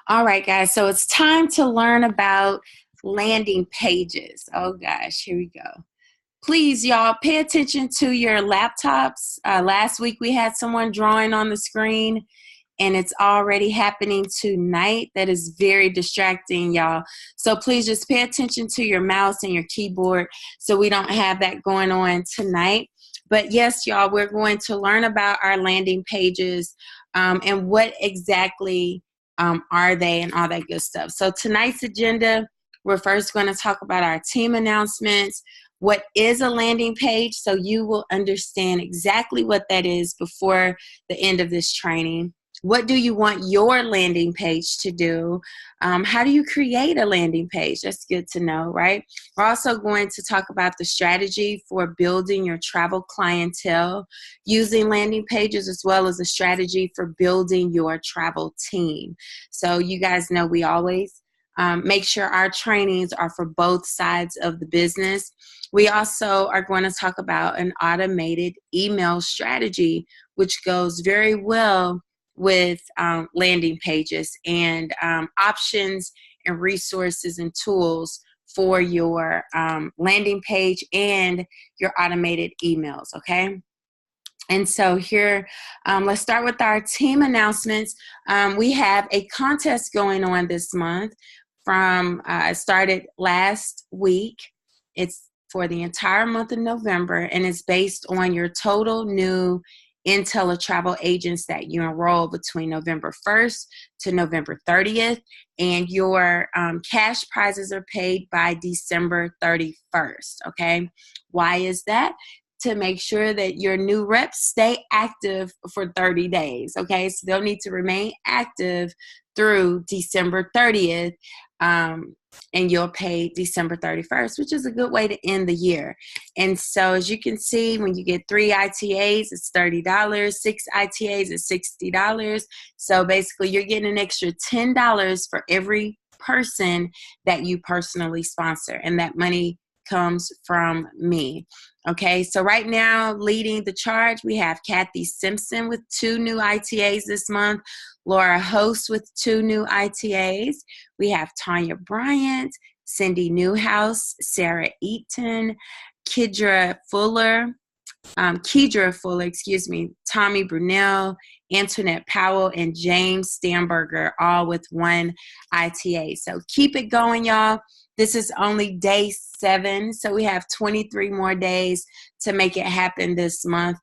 All right, guys. So it's time to learn about landing pages. Oh, gosh, here we go. Please, y'all, pay attention to your laptops. Last week we had someone drawing on the screen, and it's already happening tonight. That is very distracting, y'all. So please just pay attention to your mouse and your keyboard so we don't have that going on tonight. But yes, y'all, we're going to learn about our landing pages and what exactly are they and all that good stuff. So tonight's agenda, we're first going to talk about our team announcements. What is a landing page? So you will understand exactly what that is before the end of this training. What do you want your landing page to do? How do you create a landing page? That's good to know, right? We're also going to talk about the strategy for building your travel clientele using landing pages, as well as a strategy for building your travel team. So you guys know we always make sure our trainings are for both sides of the business. We also are going to talk about an automated email strategy, which goes very well with landing pages and options and resources and tools for your landing page and your automated emails, okay? And so here, let's start with our team announcements. We have a contest going on this month it started last week. It's for the entire month of November, and it's based on your total new IntelliTravel agents that you enroll between November 1st to November 30th, and your cash prizes are paid by December 31st, okay? Why is that? To make sure that your new reps stay active for 30 days, okay? So they'll need to remain active through December 30th, and you'll pay December 31st, which is a good way to end the year. And so as you can see, when you get 3 ITAs, it's $30. 6 ITAs is $60. So basically you're getting an extra $10 for every person that you personally sponsor, and that money comes from me. Okay, so right now, leading the charge, we have Kathy Simpson with 2 new ITAs this month, Laura Host with 2 new ITAs. We have Tanya Bryant, Cindy Newhouse, Sarah Eaton, Kedra Fuller, Tommy Brunell, Antoinette Powell, and James Stamberger, all with 1 ITA. So keep it going, y'all. This is only day 7, so we have 23 more days to make it happen this month.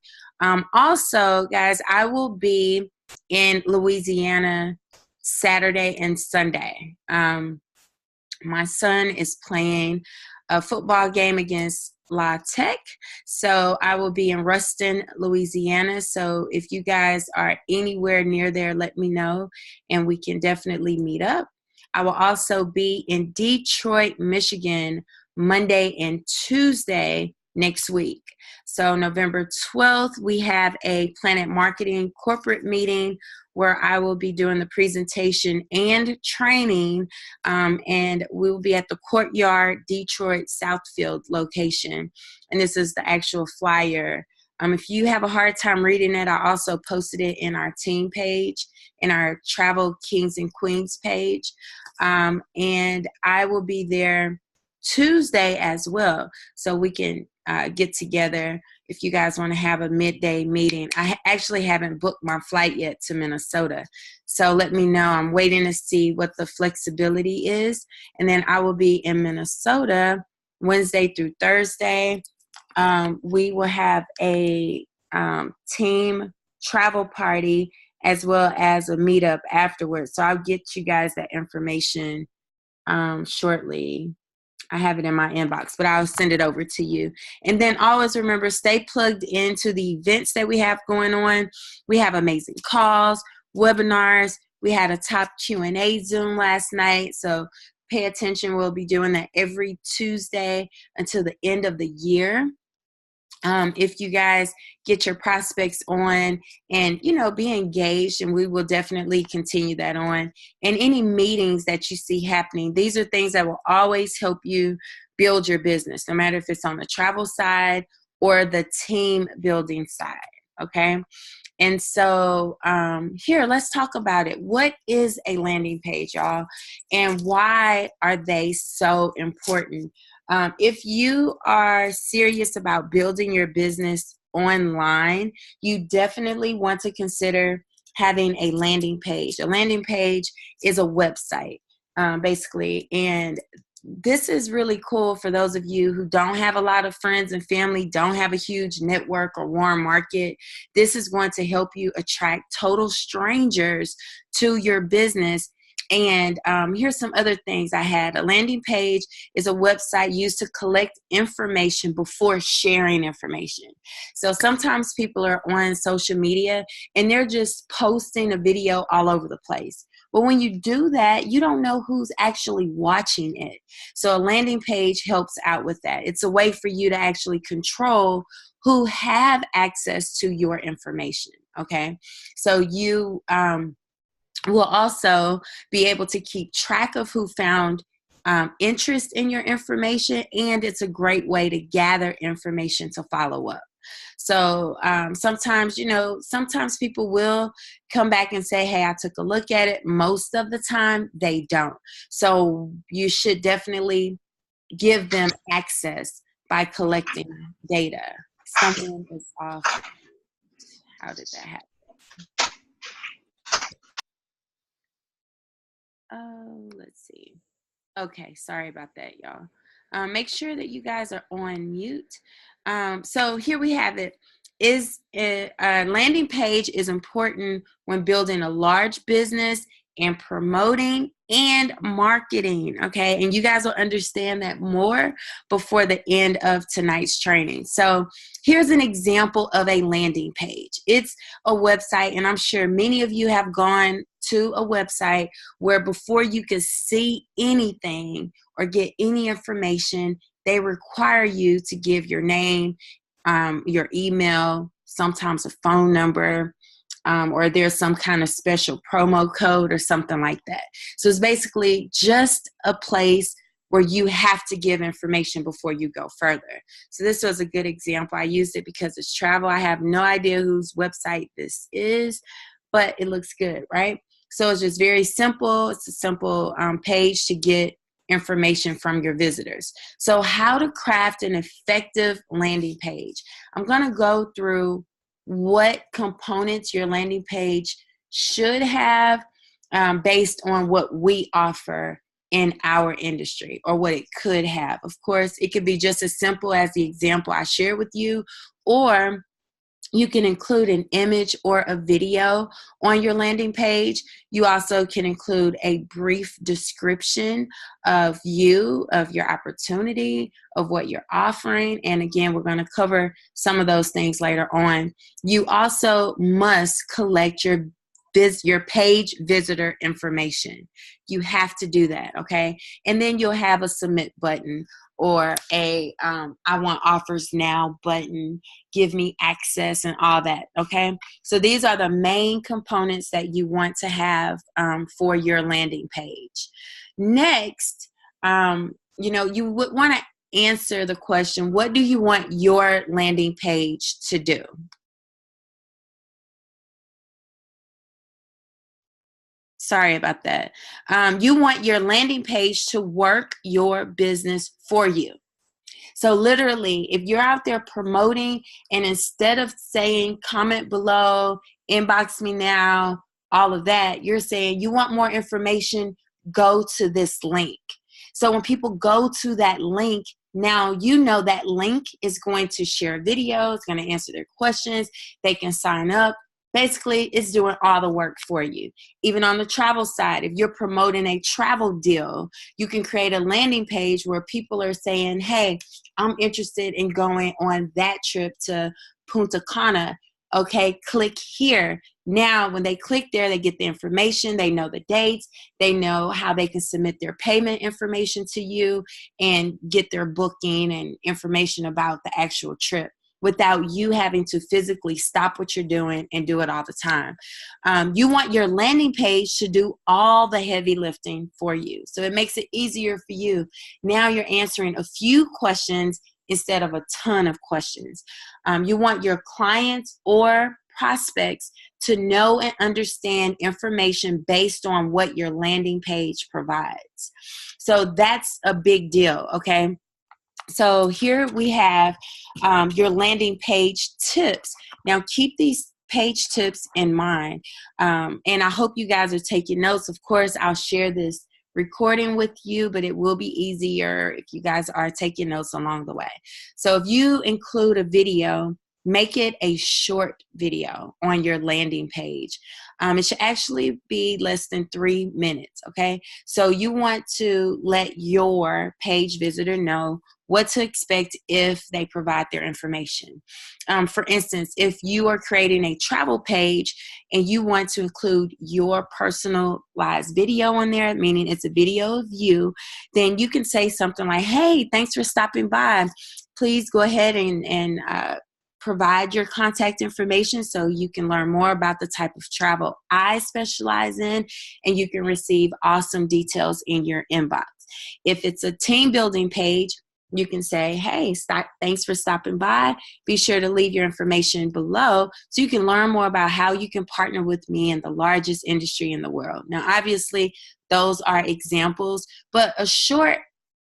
Also, guys, I will be in Louisiana Saturday and Sunday. My son is playing a football game against La Tech, so I will be in Ruston, Louisiana. So if you guys are anywhere near there, let me know, and we can definitely meet up. I will also be in Detroit, Michigan, Monday and Tuesday next week. So November 12th, we have a Planet Marketing corporate meeting where I will be doing the presentation and training, and we will be at the Courtyard Detroit Southfield location. And this is the actual flyer. If you have a hard time reading it, I also posted it in our team page, in our Travel Kings and Queens page. And I will be there Tuesday as well, so we can get together if you guys want to have a midday meeting. I actually haven't booked my flight yet to Minnesota, so let me know. I'm waiting to see what the flexibility is, and then I will be in Minnesota Wednesday through Thursday. We will have a team travel party as well as a meetup afterwards, so I'll get you guys that information shortly. I have it in my inbox, but I'll send it over to you. And then always remember, stay plugged into the events that we have going on. We have amazing calls, webinars. We had a top Q&A Zoom last night, so pay attention. We'll be doing that every Tuesday until the end of the year. If you guys get your prospects on and, be engaged, and we will definitely continue that on. And any meetings that you see happening, these are things that will always help you build your business, no matter if it's on the travel side or the team building side, okay? And so here, let's talk about it. What is a landing page, y'all? And why are they so important? If you are serious about building your business online, you definitely want to consider having a landing page. A landing page is a website, basically. And this is really cool for those of you who don't have a lot of friends and family, don't have a huge network or warm market. This is going to help you attract total strangers to your business. And here's some other things I had. A landing page is a website used to collect information before sharing information. So sometimes people are on social media and they're just posting a video all over the place. But when you do that, you don't know who's actually watching it. So a landing page helps out with that. It's a way for you to actually control who have access to your information, okay? So you will also be able to keep track of who found interest in your information, and it's a great way to gather information to follow up. So sometimes, sometimes people will come back and say, hey, I took a look at it. Most of the time, they don't. So you should definitely give them access by collecting data. Something is off. How did that happen? Oh, let's see. Okay, sorry about that, y'all. Make sure that you guys are on mute. So here we have it. A landing page is important when building a large business and promoting and marketing, okay? And you guys will understand that more before the end of tonight's training. So here's an example of a landing page. It's a website, and I'm sure many of you have gone to a website where before you could see anything or get any information, they require you to give your name, your email, sometimes a phone number, or there's some kind of special promo code or something like that. So it's basically just a place where you have to give information before you go further. So this was a good example. I used it because it's travel. I have no idea whose website this is, but it looks good, right? So it's just very simple. It's a simple page to get information from your visitors. So how to craft an effective landing page. I'm going to go through what components your landing page should have based on what we offer in our industry, or what it could have. Of course, it could be just as simple as the example I shared with you, or you can include an image or a video on your landing page. You also can include a brief description of you, of your opportunity, of what you're offering. And again, we're going to cover some of those things later on. You also must collect your page visitor information. You have to do that, okay? And then you'll have a submit button, or a I want offers now button, give me access, and all that, okay? So these are the main components that you want to have for your landing page. Next, you would want to answer the question, what do you want your landing page to do? Sorry about that. You want your landing page to work your business for you. So literally, if you're out there promoting, and instead of saying comment below, inbox me now, all of that, you're saying you want more information, go to this link. So when people go to that link, now you know that link is going to share videos, going to answer their questions, they can sign up. Basically, it's doing all the work for you. Even on the travel side, if you're promoting a travel deal, you can create a landing page where people are saying, hey, I'm interested in going on that trip to Punta Cana. Okay, click here. Now, when they click there, they get the information, they know the dates, they know how they can submit their payment information to you and get their booking and information about the actual trip, without you having to physically stop what you're doing and do it all the time. You want your landing page to do all the heavy lifting for you. So it makes it easier for you. Now you're answering a few questions instead of a ton of questions. You want your clients or prospects to know and understand information based on what your landing page provides. So that's a big deal, okay? So here we have your landing page tips. Now keep these page tips in mind. And I hope you guys are taking notes. Of course, I'll share this recording with you, but it will be easier if you guys are taking notes along the way. So if you include a video, make it a short video on your landing page. It should actually be less than 3 minutes, okay? So you want to let your page visitor know what to expect if they provide their information. For instance, if you are creating a travel page and you want to include your personalized video on there, meaning it's a video of you, then you can say something like, hey, thanks for stopping by. Please go ahead and provide your contact information so you can learn more about the type of travel I specialize in, and you can receive awesome details in your inbox. If it's a team building page, you can say, hey, thanks for stopping by. Be sure to leave your information below so you can learn more about how you can partner with me in the largest industry in the world. Now, obviously, those are examples, but a short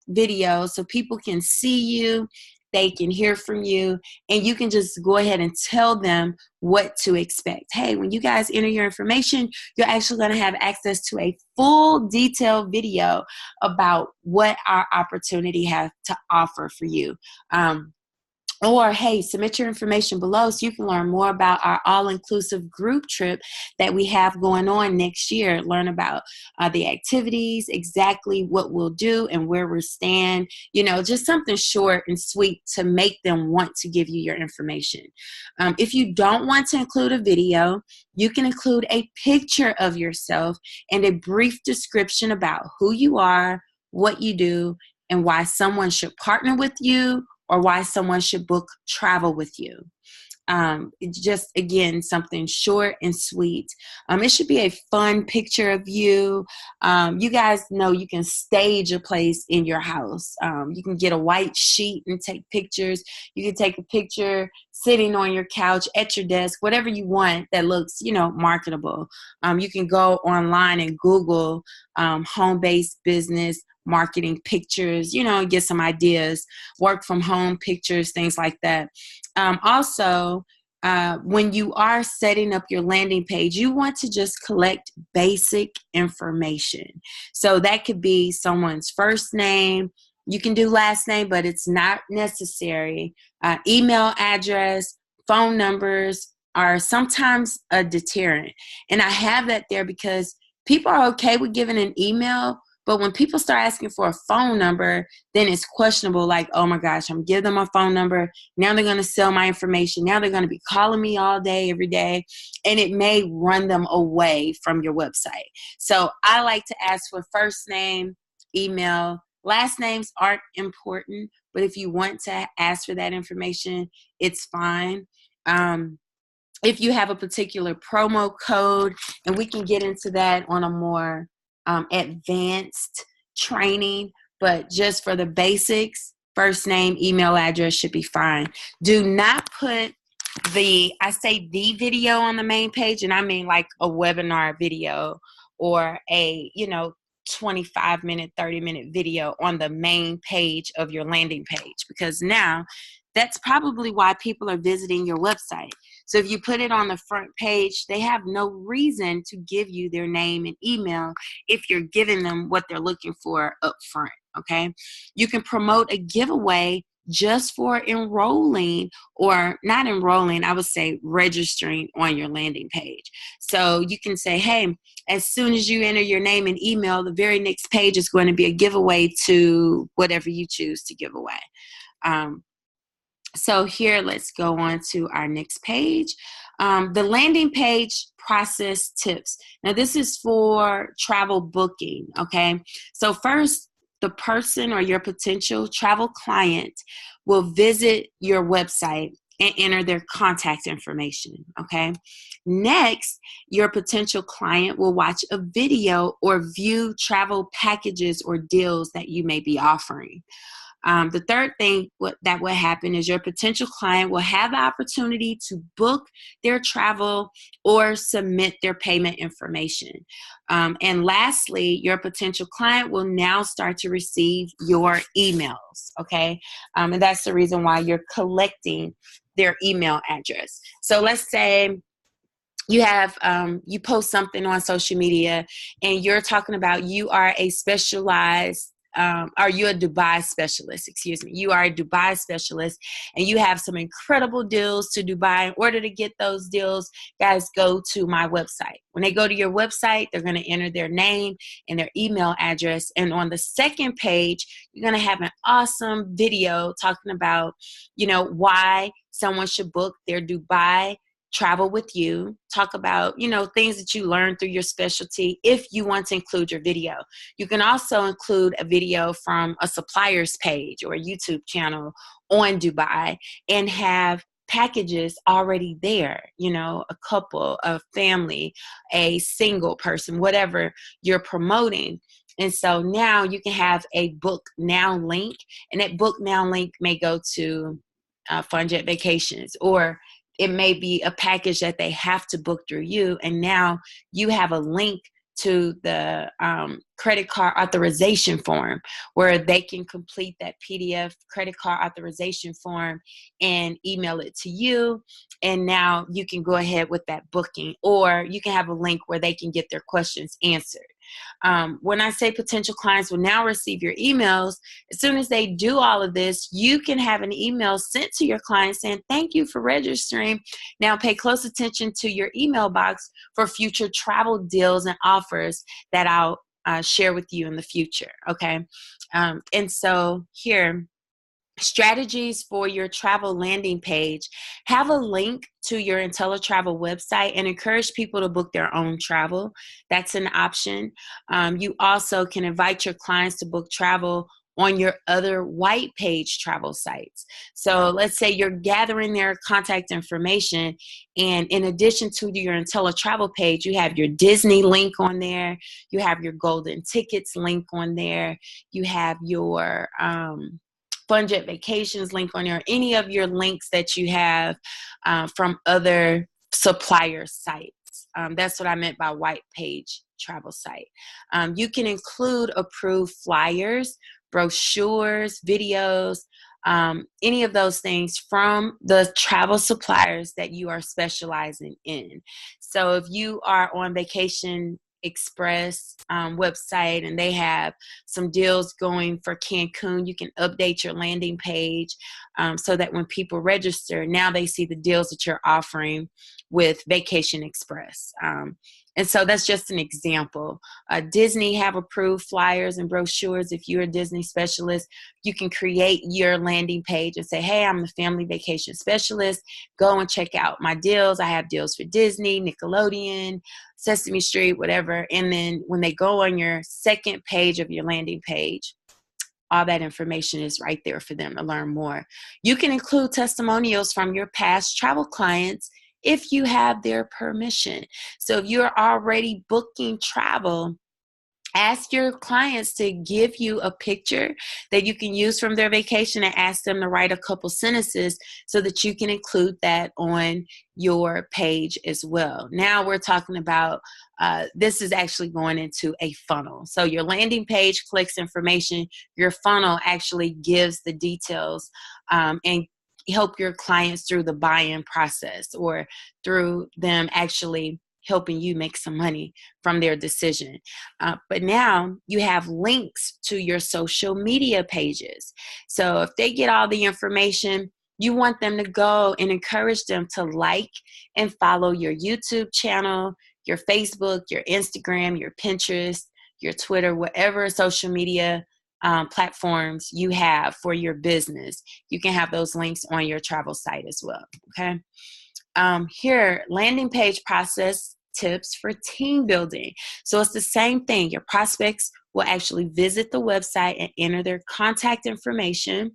video so people can see you, they can hear from you, and you can just go ahead and tell them what to expect. Hey, when you guys enter your information, you're actually going to have access to a full detailed video about what our opportunity has to offer for you. Or, hey, submit your information below so you can learn more about our all-inclusive group trip that we have going on next year. Learn about the activities, exactly what we'll do and where we'll stand. You know, just something short and sweet to make them want to give you your information. If you don't want to include a video, you can include a picture of yourself and a brief description about who you are, what you do, and why someone should partner with you or why someone should book travel with you. It's just, again, something short and sweet. It should be a fun picture of you. You guys know you can stage a place in your house. You can get a white sheet and take pictures. You can take a picture sitting on your couch at your desk, whatever you want that looks, marketable. You can go online and Google home-based business marketing pictures, get some ideas, work from home pictures, things like that. Also, when you are setting up your landing page, you want to just collect basic information. So that could be someone's first name. You can do last name, but it's not necessary. Email address, phone numbers are sometimes a deterrent. And I have that there because people are okay with giving an email, but when people start asking for a phone number, then it's questionable, like, oh my gosh, I'm giving them my phone number. Now they're going to sell my information. Now they're going to be calling me all day, every day, and it may run them away from your website. So I like to ask for first name, email. Last names aren't important, but if you want to ask for that information, it's fine. If you have a particular promo code, and we can get into that on a more advanced training, but just for the basics, first name, email address should be fine. Do not put the video on the main page, and I mean like a webinar video or a 25-minute, 30-minute video on the main page of your landing page, because now that's probably why people are visiting your website. So if you put it on the front page, they have no reason to give you their name and email if you're giving them what they're looking for up front, okay? You can promote a giveaway just for enrolling, or not enrolling, I would say registering on your landing page. So you can say, hey, as soon as you enter your name and email, the very next page is going to be a giveaway to whatever you choose to give away. So here, let's go on to our next page. The landing page process tips. Now, this is for travel booking, okay? So first, the person or your potential travel client will visit your website and enter their contact information, okay? Next, your potential client will watch a video or view travel packages or deals that you may be offering. The third thing that will happen is your potential client will have the opportunity to book their travel or submit their payment information. And lastly, your potential client will now start to receive your emails, okay? And that's the reason why you're collecting their email address. So let's say you have you post something on social media and you're talking about you are a specialized are you a Dubai specialist? Excuse me. You are a Dubai specialist and you have some incredible deals to Dubai. In order to get those deals, guys, go to my website. When they go to your website, they're going to enter their name and their email address. And on the second page, you're going to have an awesome video talking about, why someone should book their Dubai travel with you, talk about, things that you learned through your specialty if you want to include your video. You can also include a video from a supplier's page or a YouTube channel on Dubai and have packages already there, a couple, a family, a single person, whatever you're promoting. And so now you can have a book now link, and that book now link may go to FunJet Vacations, or it may be a package that they have to book through you. And now you have a link to the credit card authorization form where they can complete that PDF credit card authorization form and email it to you. And now you can go ahead with that booking, or you can have a link where they can get their questions answered. When I say potential clients will now receive your emails, as soon as they do all of this, you can have an email sent to your client saying, thank you for registering. Now pay close attention to your email box for future travel deals and offers that I'll share with you in the future. Okay. And so here, strategies for your travel landing page: have a link to your IntelliTravel website and encourage people to book their own travel. That's an option. You also can invite your clients to book travel on your other white page travel sites. So let's say you're gathering their contact information, and in addition to your IntelliTravel page, you have your Disney link on there, you have your golden tickets link on there, you have your FunJet Vacations link on there, any of your links that you have from other supplier sites. That's what I meant by white page travel site. You can include approved flyers, brochures, videos, any of those things from the travel suppliers that you are specializing in. So if you are on Vacation Express website and they have some deals going for Cancun, you can update your landing page so that when people register, now they see the deals that you're offering with Vacation Express. And so that's just an example. Disney have approved flyers and brochures. If you're a Disney specialist, you can create your landing page and say, hey, I'm the family vacation specialist. Go and check out my deals. I have deals for Disney, Nickelodeon, Sesame Street, whatever. And then when they go on your second page of your landing page, all that information is right there for them to learn more. You can include testimonials from your past travel clients if you have their permission. So if you're already booking travel, ask your clients to give you a picture that you can use from their vacation and ask them to write a couple sentences so that you can include that on your page as well. Now we're talking about this is actually going into a funnel. So your landing page collects information. Your funnel actually gives the details and help your clients through the buy-in process, or through them actually helping you make some money from their decision. But now you have links to your social media pages. So if they get all the information, you want them to go and encourage them to like and follow your YouTube channel, your Facebook, your Instagram, your Pinterest, your Twitter, whatever social media platforms you have for your business. You can have those links on your travel site as well. Okay. Here, landing page process tips for team building. So it's the same thing. Your prospects will actually visit the website and enter their contact information.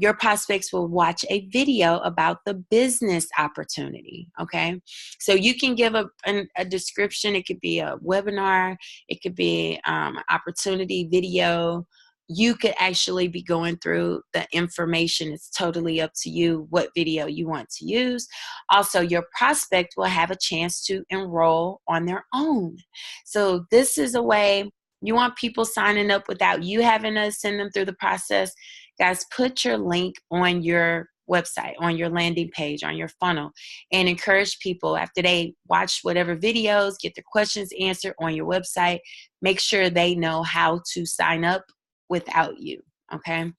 Your prospects will watch a video about the business opportunity. Okay. So you can give a description. It could be a webinar. It could be an opportunity video. you could actually be going through the information. It's totally up to you what video you want to use. Also, your prospect will have a chance to enroll on their own. So this is a way you want people signing up without you having to send them through the process. Guys, put your link on your website, on your landing page, on your funnel, and encourage people after they watch whatever videos, get their questions answered on your website, make sure they know how to sign up without you, okay?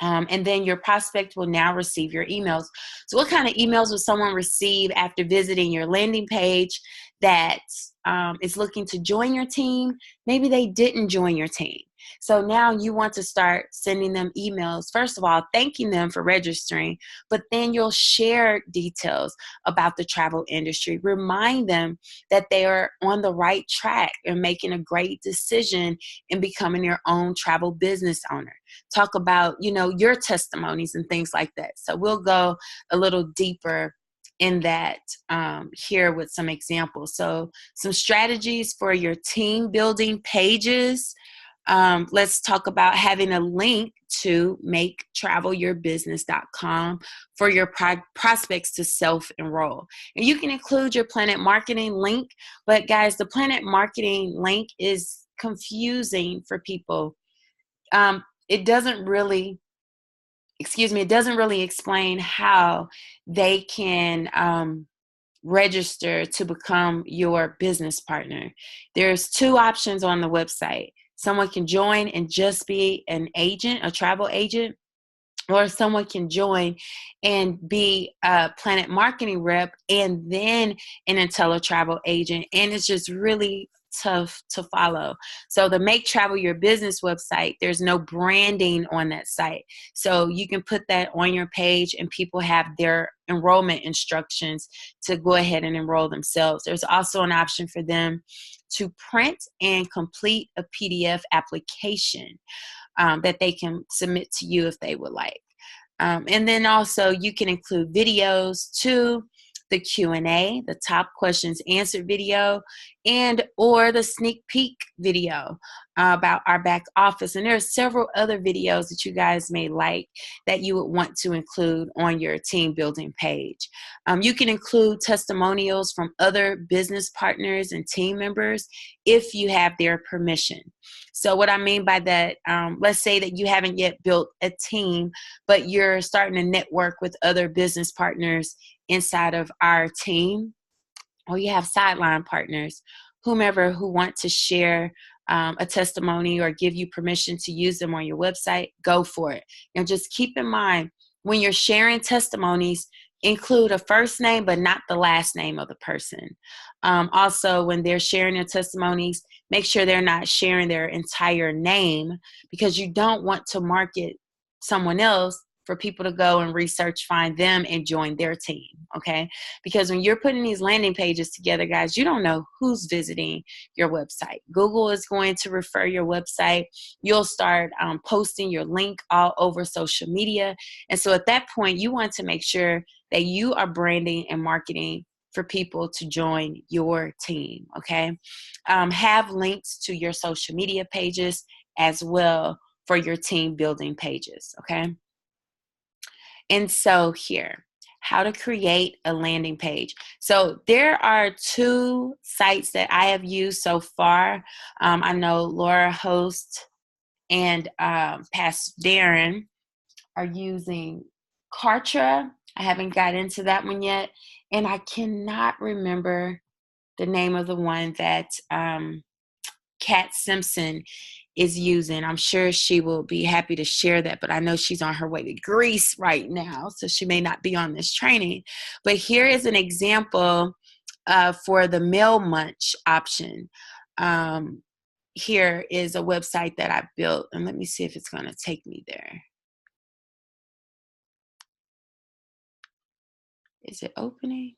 And then your prospect will now receive your emails. So what kind of emails will someone receive after visiting your landing page that is looking to join your team? Maybe they didn't join your team. So now you want to start sending them emails, first of all, thanking them for registering, but then you'll share details about the travel industry. Remind them that they are on the right track and making a great decision in becoming their own travel business owner. Talk about, your testimonies and things like that. So we'll go a little deeper in that here with some examples. So some strategies for your team building pages. Let's talk about having a link to maketravelyourbusiness.com for your prospects to self-enroll. And you can include your Planet Marketing link, but guys, the Planet Marketing link is confusing for people. It doesn't really explain how they can register to become your business partner. There's two options on the website. Someone can join and just be an agent, a travel agent, or someone can join and be a Planet Marketing rep and then an IntelliTravel agent. And it's just really tough to follow. So the Make Travel Your Business website, there's no branding on that site. So you can put that on your page and people have their enrollment instructions to go ahead and enroll themselves. There's also an option for them to print and complete a PDF application that they can submit to you if they would like. And then also you can include videos too, the Q&A, the top questions answered video, and or the sneak peek video about our back office. And there are several other videos that you guys may like that you would want to include on your team building page. You can include testimonials from other business partners and team members if you have their permission. So what I mean by that, let's say that you haven't yet built a team, but you're starting to network with other business partners inside of our team, or you have sideline partners, whomever who want to share a testimony or give you permission to use them on your website, go for it. And just keep in mind, when you're sharing testimonies, include a first name, but not the last name of the person. Also, when they're sharing their testimonies, make sure they're not sharing their entire name, because you don't want to market someone else for people to go and research, find them, and join their team, okay? Because when you're putting these landing pages together, guys, you don't know who's visiting your website. Google is going to refer your website. You'll start posting your link all over social media. And so at that point, you want to make sure that you are branding and marketing for people to join your team, okay? Have links to your social media pages as well for your team building pages, okay? And so here, how to create a landing page. So there are two sites that I have used so far. I know Laura Host and Pastor Darren are using Kartra. I haven't got into that one yet. And I cannot remember the name of the one that Kat Simpson is using. I'm sure she will be happy to share that, but I know she's on her way to Greece right now, so she may not be on this training. But here is an example for the Mail Munch option. Here is a website that I built, and let me see if it's going to take me there. Is it opening?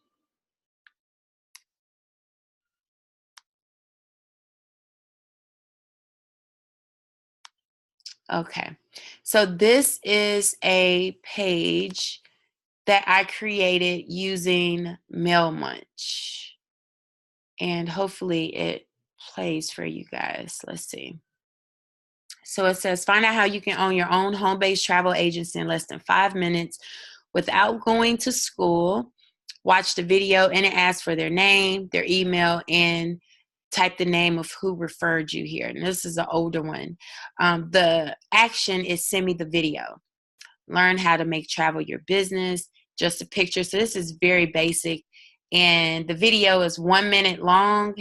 Okay, so this is a page that I created using Mail Munch, and hopefully it plays for you guys. Let's see. So it says, find out how you can own your own home-based travel agency in less than 5 minutes without going to school. Watch the video, and it asks for their name, their email, and type the name of who referred you here. And this is an older one. The action is send me the video. Learn how to make travel your business. Just a picture. So this is very basic. And the video is 1 minute long.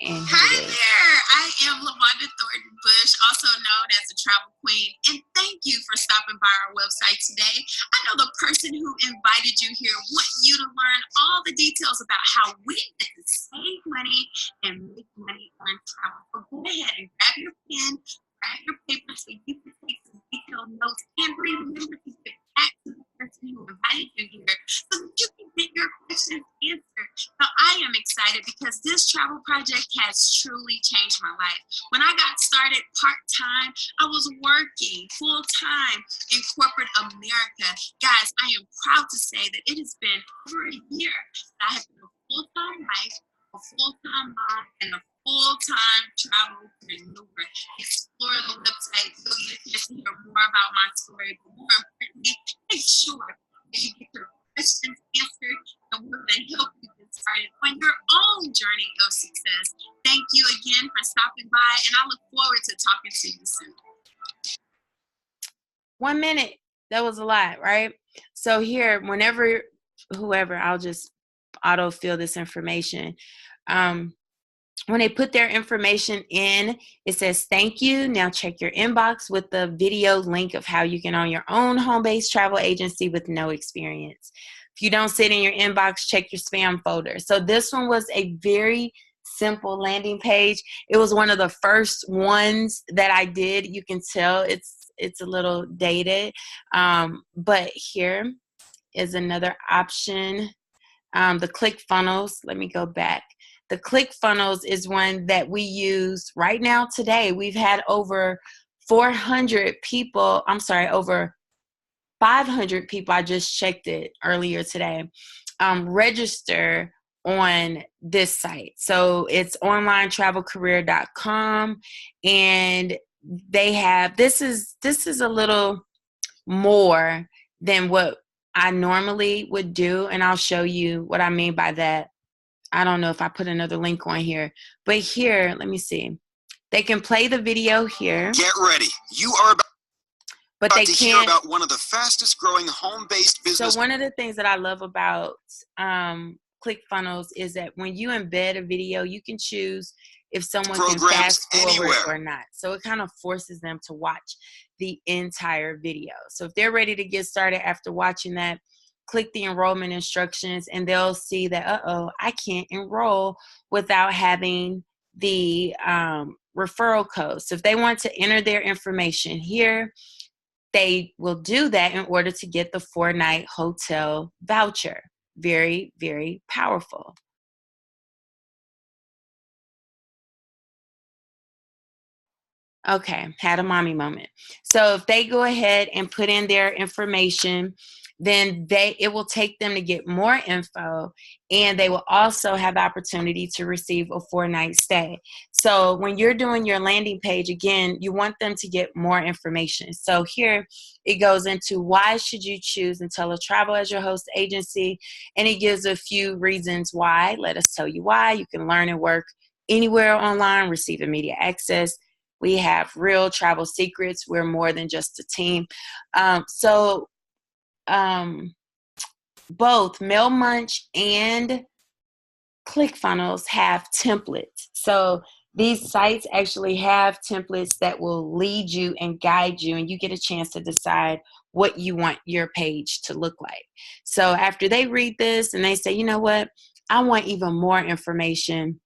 And Hi there, I am LaWanda Thornton Bush, also known as the Travel Queen, and thank you for stopping by our website today. I know the person who invited you here wants you to learn all the details about how we get to save money and make money on travel. So go ahead and grab your pen, grab your paper so you can take some detailed notes and remember to get back to the person who invited you here so that you can get your questions answered. Now, I am excited because this travel project has truly changed my life. When I got started part-time, I was working full-time in corporate America. Guys, I am proud to say that it has been over a year that I have been a full-time wife, a full-time mom, and a full-time travelpreneur. Explore the website so you can hear more about my story, but more importantly, make sure that you get your questions answered and we're going to help you get started on your own journey of success. Thank you again for stopping by, and I look forward to talking to you soon. 1 minute. That was a lot, right? So here, whenever, whoever, I'll just auto-fill this information. When they put their information in, it says, thank you. Now check your inbox with the video link of how you can own your own home-based travel agency with no experience. If you don't see it in your inbox, check your spam folder. So this one was a very simple landing page. It was one of the first ones that I did. You can tell it's a little dated. But here is another option. The ClickFunnels. Let me go back. The ClickFunnels is one that we use right now today. We've had over 400 people, over 500 people, I just checked it earlier today, register on this site. So it's onlinetravelcareer.com, and they have, this is a little more than what I normally would do, and I'll show you what I mean by that. I don't know if I put another link on here, but here, let me see. They can play the video here. Get ready. You are about, but they to can't hear about one of the fastest growing home-based business. So one of the things that I love about ClickFunnels is that when you embed a video, you can choose if someone can fast forward or not. So it kind of forces them to watch the entire video. So if they're ready to get started after watching that, click the enrollment instructions and they'll see that, I can't enroll without having the referral code. So if they want to enter their information here, they will do that in order to get the 4-night hotel voucher. Very, very powerful. Okay, had a mommy moment. So if they go ahead and put in their information, then it will take them to get more info, and they will also have the opportunity to receive a 4-night stay. So when you're doing your landing page, again, you want them to get more information. So here it goes into why should you choose IntelliTravel as your host agency, and it gives a few reasons why. Let us tell you why. You can learn and work anywhere online, receive immediate access. We have real travel secrets. We're more than just a team. Both MailMunch and ClickFunnels have templates. So these sites actually have templates that will lead you and guide you, and you get a chance to decide what you want your page to look like. So after they read this and they say, you know what, I want even more information,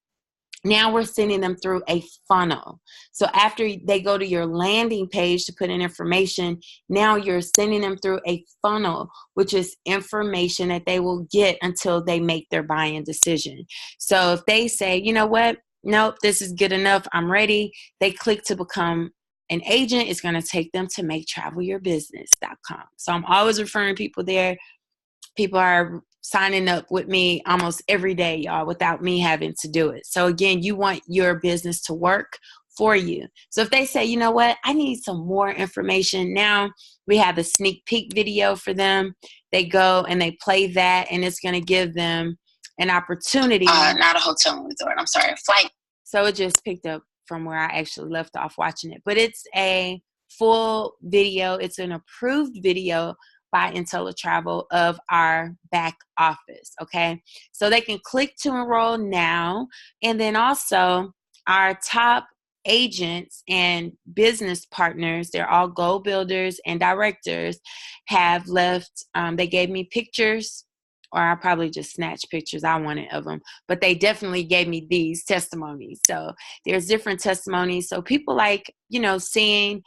now we're sending them through a funnel. So after they go to your landing page to put in information, now you're sending them through a funnel, which is information that they will get until they make their buying decision. So if they say, you know what, nope, this is good enough, I'm ready, they click to become an agent. It's going to take them to maketravelyourbusiness.com. So I'm always referring people there. People are signing up with me almost every day, y'all, without me having to do it. So again, you want your business to work for you. So if they say, you know what, I need some more information, now we have a sneak peek video for them. They go and they play that, and it's going to give them an opportunity. Not a hotel resort. I'm sorry, a flight. So it just picked up from where I actually left off watching it. But it's a full video. It's an approved video by IntelliTravel of our back office, okay? So they can click to enroll now. And then also our top agents and business partners, they're all goal builders and directors, have left, they gave me pictures, or I probably just snatched pictures I wanted of them, but they definitely gave me these testimonies. So there's different testimonies. So people like, you know, seeing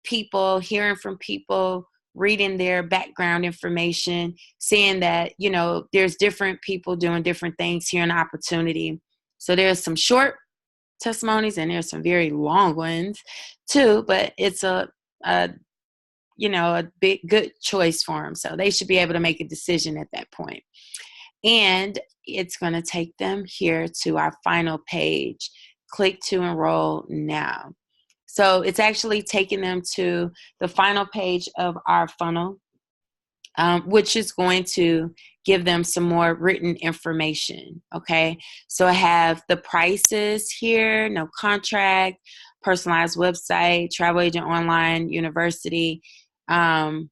people, hearing from people, reading their background information, seeing that, you know, there's different people doing different things, hearing opportunity. So there's some short testimonies and there's some very long ones too, but it's a big good choice for them. So they should be able to make a decision at that point. And it's going to take them here to our final page. Click to enroll now. So it's actually taking them to the final page of our funnel, which is going to give them some more written information, okay? So I have the prices here, no contract, personalized website, travel agent online, university, all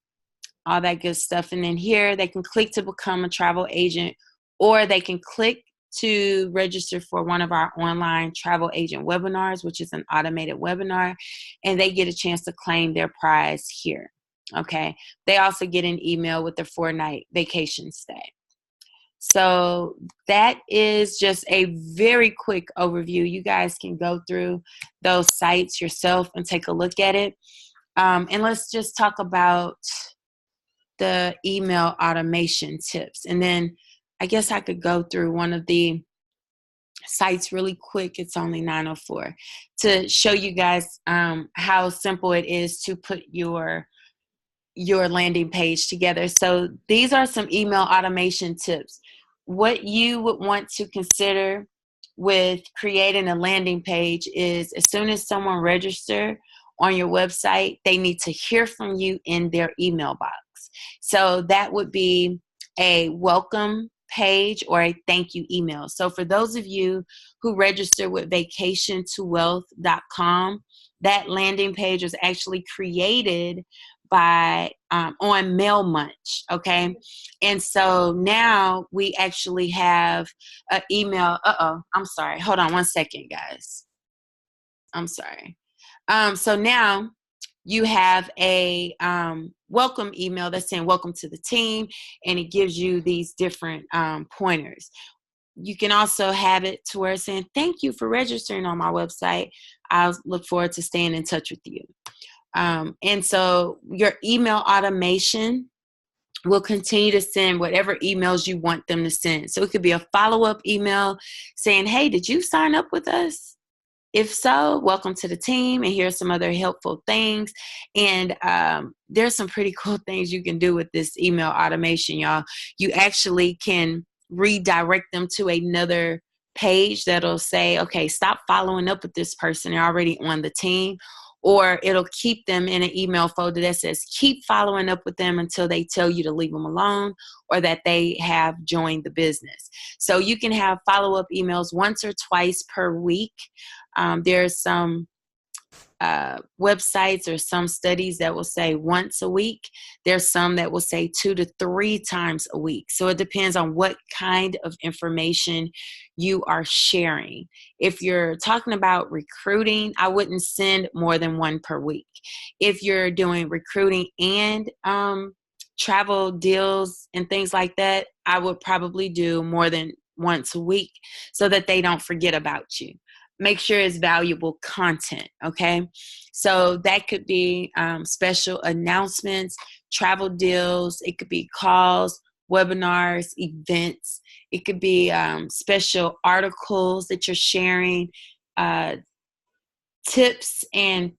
that good stuff. And then here they can click to become a travel agent, or they can click to register for one of our online travel agent webinars, which is an automated webinar, and they get a chance to claim their prize here. Okay. They also get an email with their 4-night vacation stay. So that is just a very quick overview. You guys can go through those sites yourself and take a look at it. And let's just talk about the email automation tips. And then I guess I could go through one of the sites really quick. It's only 9:04 to show you guys how simple it is to put your landing page together. So these are some email automation tips. What you would want to consider with creating a landing page is, as soon as someone registers on your website, they need to hear from you in their email box. So that would be a welcome page or a thank you email. So for those of you who register with vacation2wealth.com, that landing page was actually created by on MailMunch, okay? And so now we actually have an email. I'm sorry. Hold on one second, guys. I'm sorry. So now you have a welcome email that's saying welcome to the team, and it gives you these different pointers. You can also have it to where it's saying thank you for registering on my website. I'll look forward to staying in touch with you. And so your email automation will continue to send whatever emails you want them to send. So it could be a follow-up email saying, hey, did you sign up with us? If so, welcome to the team, and here's some other helpful things. And there's some pretty cool things you can do with this email automation, y'all. You actually can redirect them to another page that'll say, okay, stop following up with this person. They're already on the team. Or it'll keep them in an email folder that says keep following up with them until they tell you to leave them alone or that they have joined the business. So you can have follow-up emails once or twice per week. There's some websites or some studies that will say once a week. There's some that will say 2 to 3 times a week. So it depends on what kind of information you are sharing. If you're talking about recruiting, I wouldn't send more than 1 per week. If you're doing recruiting and travel deals and things like that, I would probably do more than once a week so that they don't forget about you. Make sure it's valuable content, okay? So that could be special announcements, travel deals. It could be calls, webinars, events. It could be special articles that you're sharing, tips and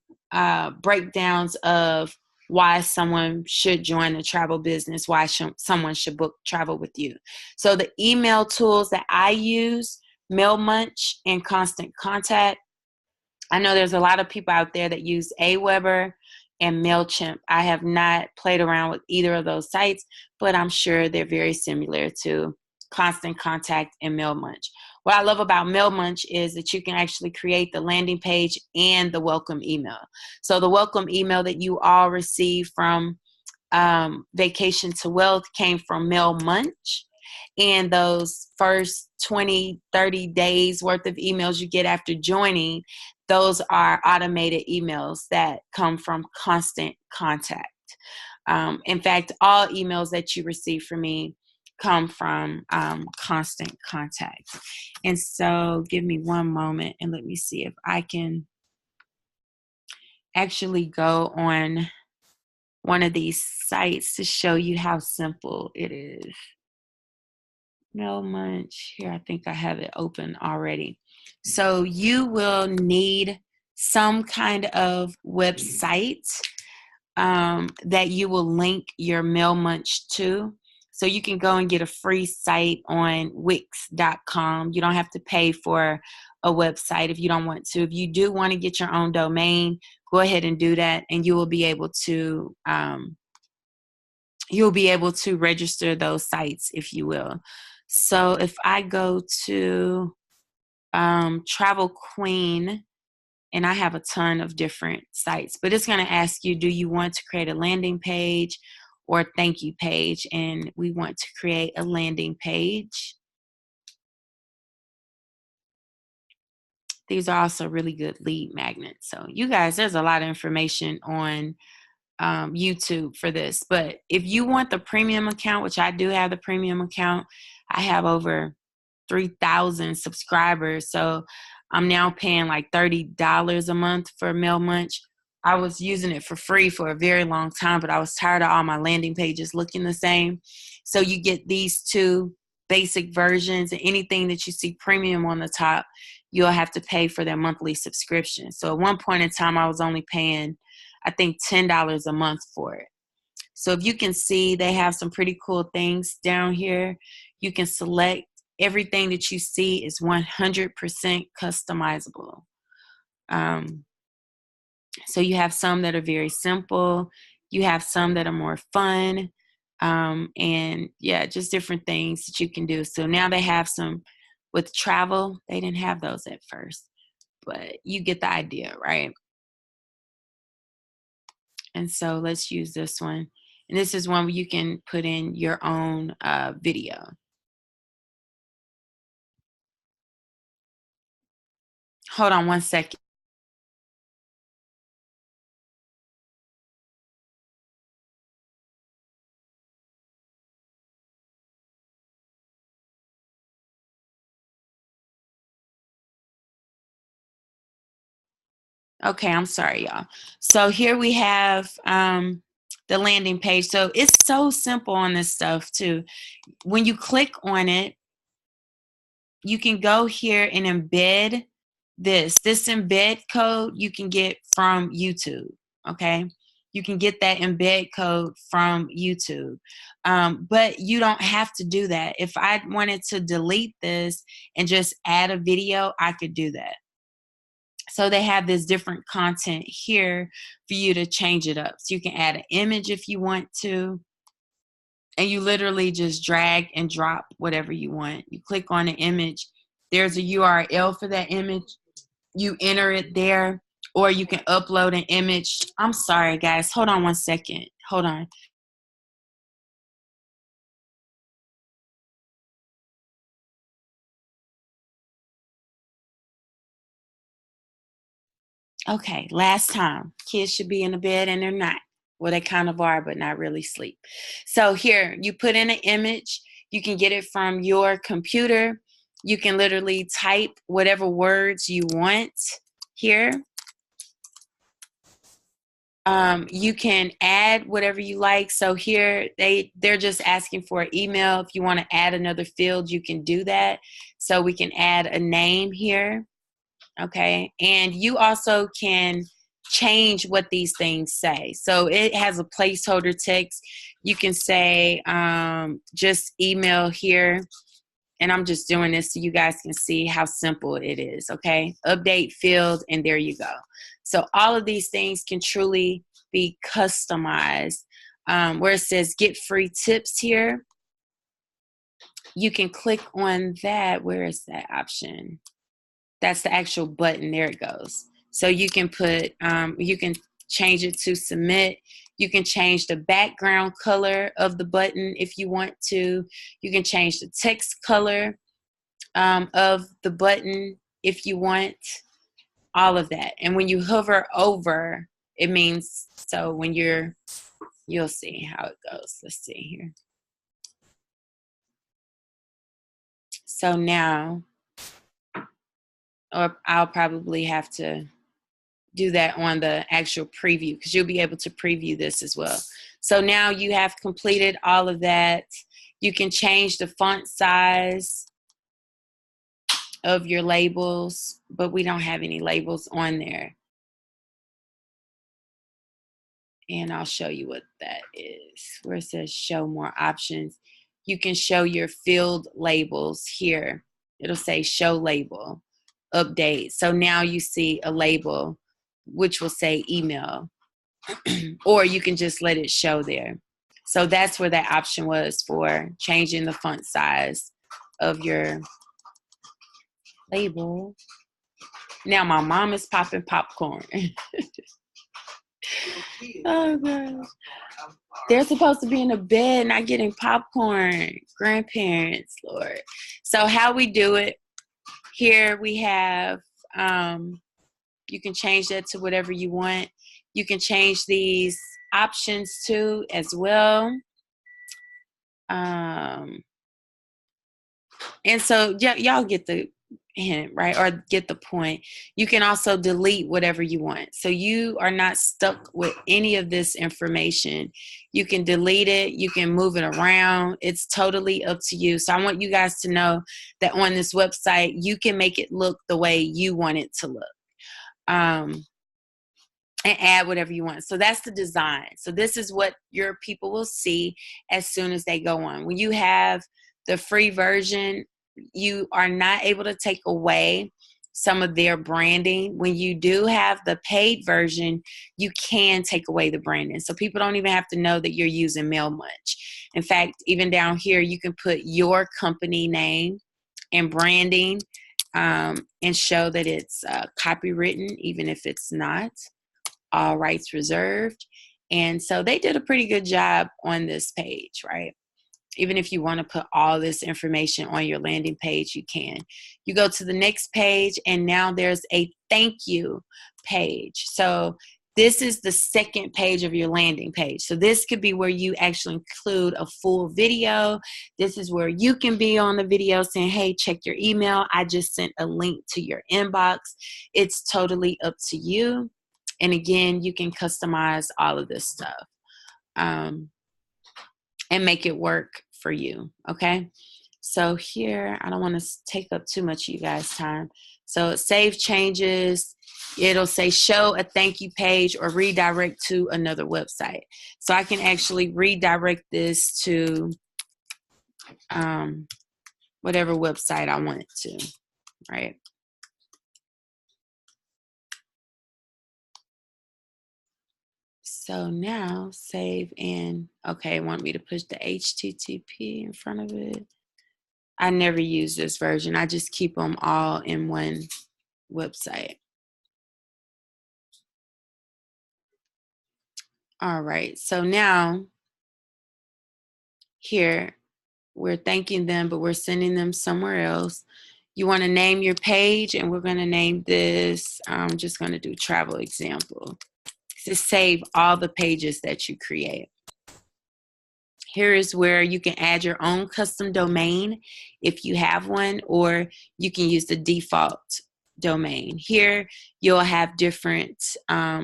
breakdowns of why someone should join a travel business, why someone should book travel with you. So the email tools that I use, MailMunch and Constant Contact. I know there's a lot of people out there that use Aweber and MailChimp. I have not played around with either of those sites, but I'm sure they're very similar to Constant Contact and MailMunch. What I love about MailMunch is that you can actually create the landing page and the welcome email. So the welcome email that you all receive from Vacation to Wealth came from MailMunch. And those first 20, 30 days worth of emails you get after joining, those are automated emails that come from Constant Contact. In fact, all emails that you receive from me come from Constant Contact. And so give me one moment and let me see if I can actually go on one of these sites to show you how simple it is. MailMunch, here, I think I have it open already. So you will need some kind of website that you will link your MailMunch to. So you can go and get a free site on Wix.com. You don't have to pay for a website if you don't want to. If you do want to get your own domain, go ahead and do that, and you will be able to register those sites, if you will. So if I go to Travel Queen, and I have a ton of different sites, but it's going to ask you, do you want to create a landing page or a thank you page? And we want to create a landing page. These are also really good lead magnets. So you guys, there's a lot of information on YouTube for this. But if you want the premium account, which I do have the premium account, I have over 3,000 subscribers. So I'm now paying like $30 a month for MailMunch. I was using it for free for a very long time, but I was tired of all my landing pages looking the same. So you get these two basic versions, and anything that you see premium on the top, you'll have to pay for their monthly subscription. So at one point in time, I was only paying, I think, $10 a month for it. So if you can see, they have some pretty cool things down here. You can select. Everything that you see is 100% customizable. So you have some that are very simple. You have some that are more fun. And yeah, just different things that you can do. So now they have some with travel. They didn't have those at first, but you get the idea, right? And so let's use this one. And this is one where you can put in your own video. Hold on one second. Okay, I'm sorry, y'all. So here we have the landing page. So it's so simple on this stuff too. When you click on it, you can go here and embed this. This embed code you can get from YouTube, okay? You can get that embed code from YouTube. But you don't have to do that. If I wanted to delete this and just add a video, I could do that. So they have this different content here for you to change it up. So you can add an image if you want to, and you literally just drag and drop whatever you want. You click on the image. There's a URL for that image. You enter it there, or you can upload an image. I'm sorry, guys. Hold on one second. Hold on. Okay, last time. Kids should be in the bed and they're not. Well, they kind of are, but not really sleep. So here, you put in an image. You can get it from your computer. You can literally type whatever words you want here. You can add whatever you like. So here, they're just asking for an email. If you want to add another field, you can do that. So we can add a name here. Okay, and you also can change what these things say. So it has a placeholder text. You can say just email here, And I'm just doing this so you guys can see how simple it is, okay? Update field, and there you go. So all of these things can truly be customized. Where it says get free tips here, you can click on that. Where is that option? That's the actual button. There it goes. So you can put, you can change it to submit. You can change the background color of the button if you want to. You can change the text color of the button if you want, all of that. And when you hover over, it means, so when you'll see how it goes. Let's see here. So now, or I'll probably have to do that on the actual preview because you'll be able to preview this as well. So now you have completed all of that. You can change the font size of your labels, but we don't have any labels on there. And I'll show you what that is. Where it says show more options, you can show your field labels here. It'll say show label, update. So now you see a label which will say email, or you can just let it show there. So that's where that option was for changing the font size of your label. Now my mom is popping popcorn. Oh gosh. They're supposed to be in the bed, not getting popcorn. Grandparents, Lord. So how we do it, here we have, you can change that to whatever you want. You can change these options too as well. And so y'all get the hint, right? Or get the point. You can also delete whatever you want. So you are not stuck with any of this information. You can delete it. You can move it around. It's totally up to you. So I want you guys to know that on this website, you can make it look the way you want it to look. And add whatever you want. So that's the design. So this is what your people will see as soon as they go on. When you have the free version, you are not able to take away some of their branding. When you do have the paid version, you can take away the branding. So people don't even have to know that you're using Mailmunch. In fact, even down here, you can put your company name and branding and show that it's copywritten, even if it's not. All rights reserved. And so they did a pretty good job on this page, right? Even if you want to put all this information on your landing page, you can. You go to the next page, and now there's a thank you page. So this is the second page of your landing page. So this could be where you actually include a full video. This is where you can be on the video saying, hey, check your email. I just sent a link to your inbox. It's totally up to you. And again, you can customize all of this stuff and make it work for you, okay? So here, I don't want to take up too much of you guys' time. So save changes. It'll say show a thank you page or redirect to another website. So I can actually redirect this to whatever website I want it to, right? So now save and, okay, want me to push the HTTP in front of it. I never use this version. I just keep them all in one website. All right, so now here, we're thanking them, but we're sending them somewhere else. You want to name your page, and we're going to name this, I'm just going to do travel example. To save all the pages that you create. Here is where you can add your own custom domain if you have one, or you can use the default domain. Here you'll have different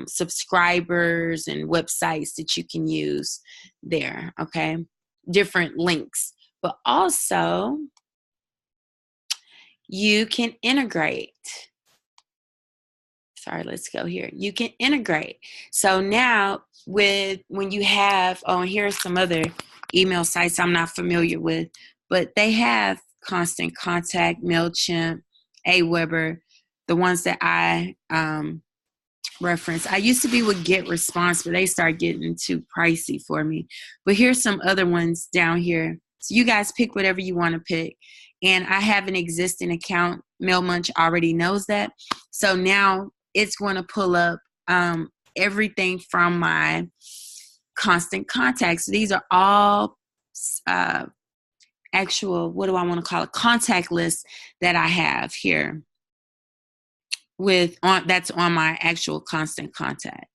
subscribers and websites that you can use there, okay? Different links. But also you can integrate. Sorry, let's go here. You can integrate. So now when you have, oh, and here are some other email sites I'm not familiar with, but they have Constant Contact, MailChimp, Aweber, the ones that I reference. I used to be with GetResponse, but they started getting too pricey for me. But here's some other ones down here. So you guys pick whatever you want to pick. And I have an existing account. MailMunch already knows that. So now it's going to pull up everything from my Constant Contacts. So these are all actual, what do I want to call it, contact lists that I have here that's on my actual Constant Contact.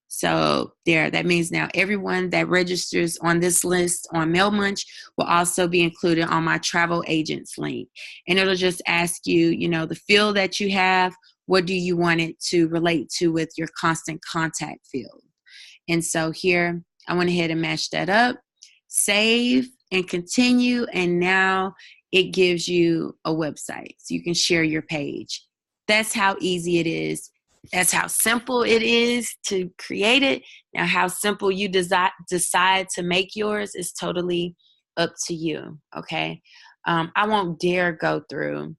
So that means now everyone that registers on this list on MailMunch will also be included on my travel agents link. And it'll just ask you, the field that you have, what do you want it to relate to with your Constant Contact field? And so here, I went ahead and matched that up, save and continue. And now it gives you a website so you can share your page. That's how easy it is. That's how simple it is to create it. Now, how simple you decide to make yours is totally up to you, okay? I won't dare go through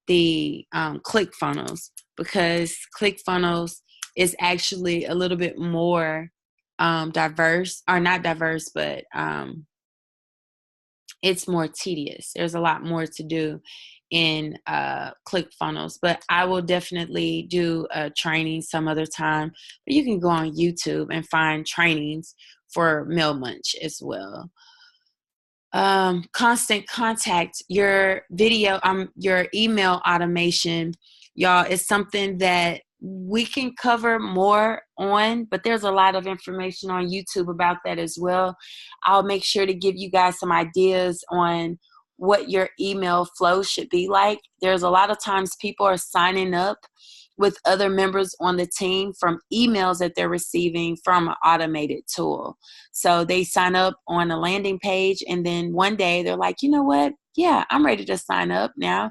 the ClickFunnels because ClickFunnels is actually a little bit more diverse, or not diverse, but it's more tedious. There's a lot more to do in ClickFunnels, but I will definitely do a training some other time. But you can go on YouTube and find trainings for MailMunch as well. Constant Contact, your video, your email automation, y'all, is something that we can cover more on, but there's a lot of information on YouTube about that as well. I'll make sure to give you guys some ideas on what your email flow should be like. There's a lot of times people are signing up with other members on the team from emails that they're receiving from an automated tool. So they sign up on a landing page, and then one day they're like, you know what? Yeah, I'm ready to sign up now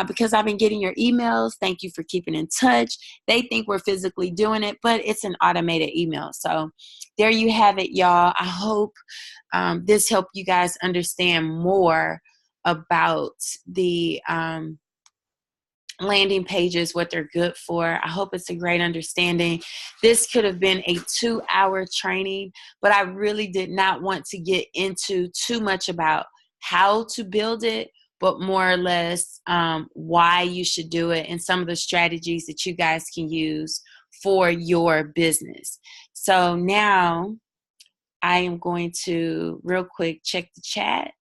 because I've been getting your emails. Thank you for keeping in touch. They think we're physically doing it, but it's an automated email. So there you have it, y'all. I hope this helped you guys understand more about the landing pages, what they're good for. I hope it's a great understanding. This could have been a 2-hour training, but I really did not want to get into too much about how to build it, but more or less why you should do it and some of the strategies that you guys can use for your business. So now I am going to real quick check the chat.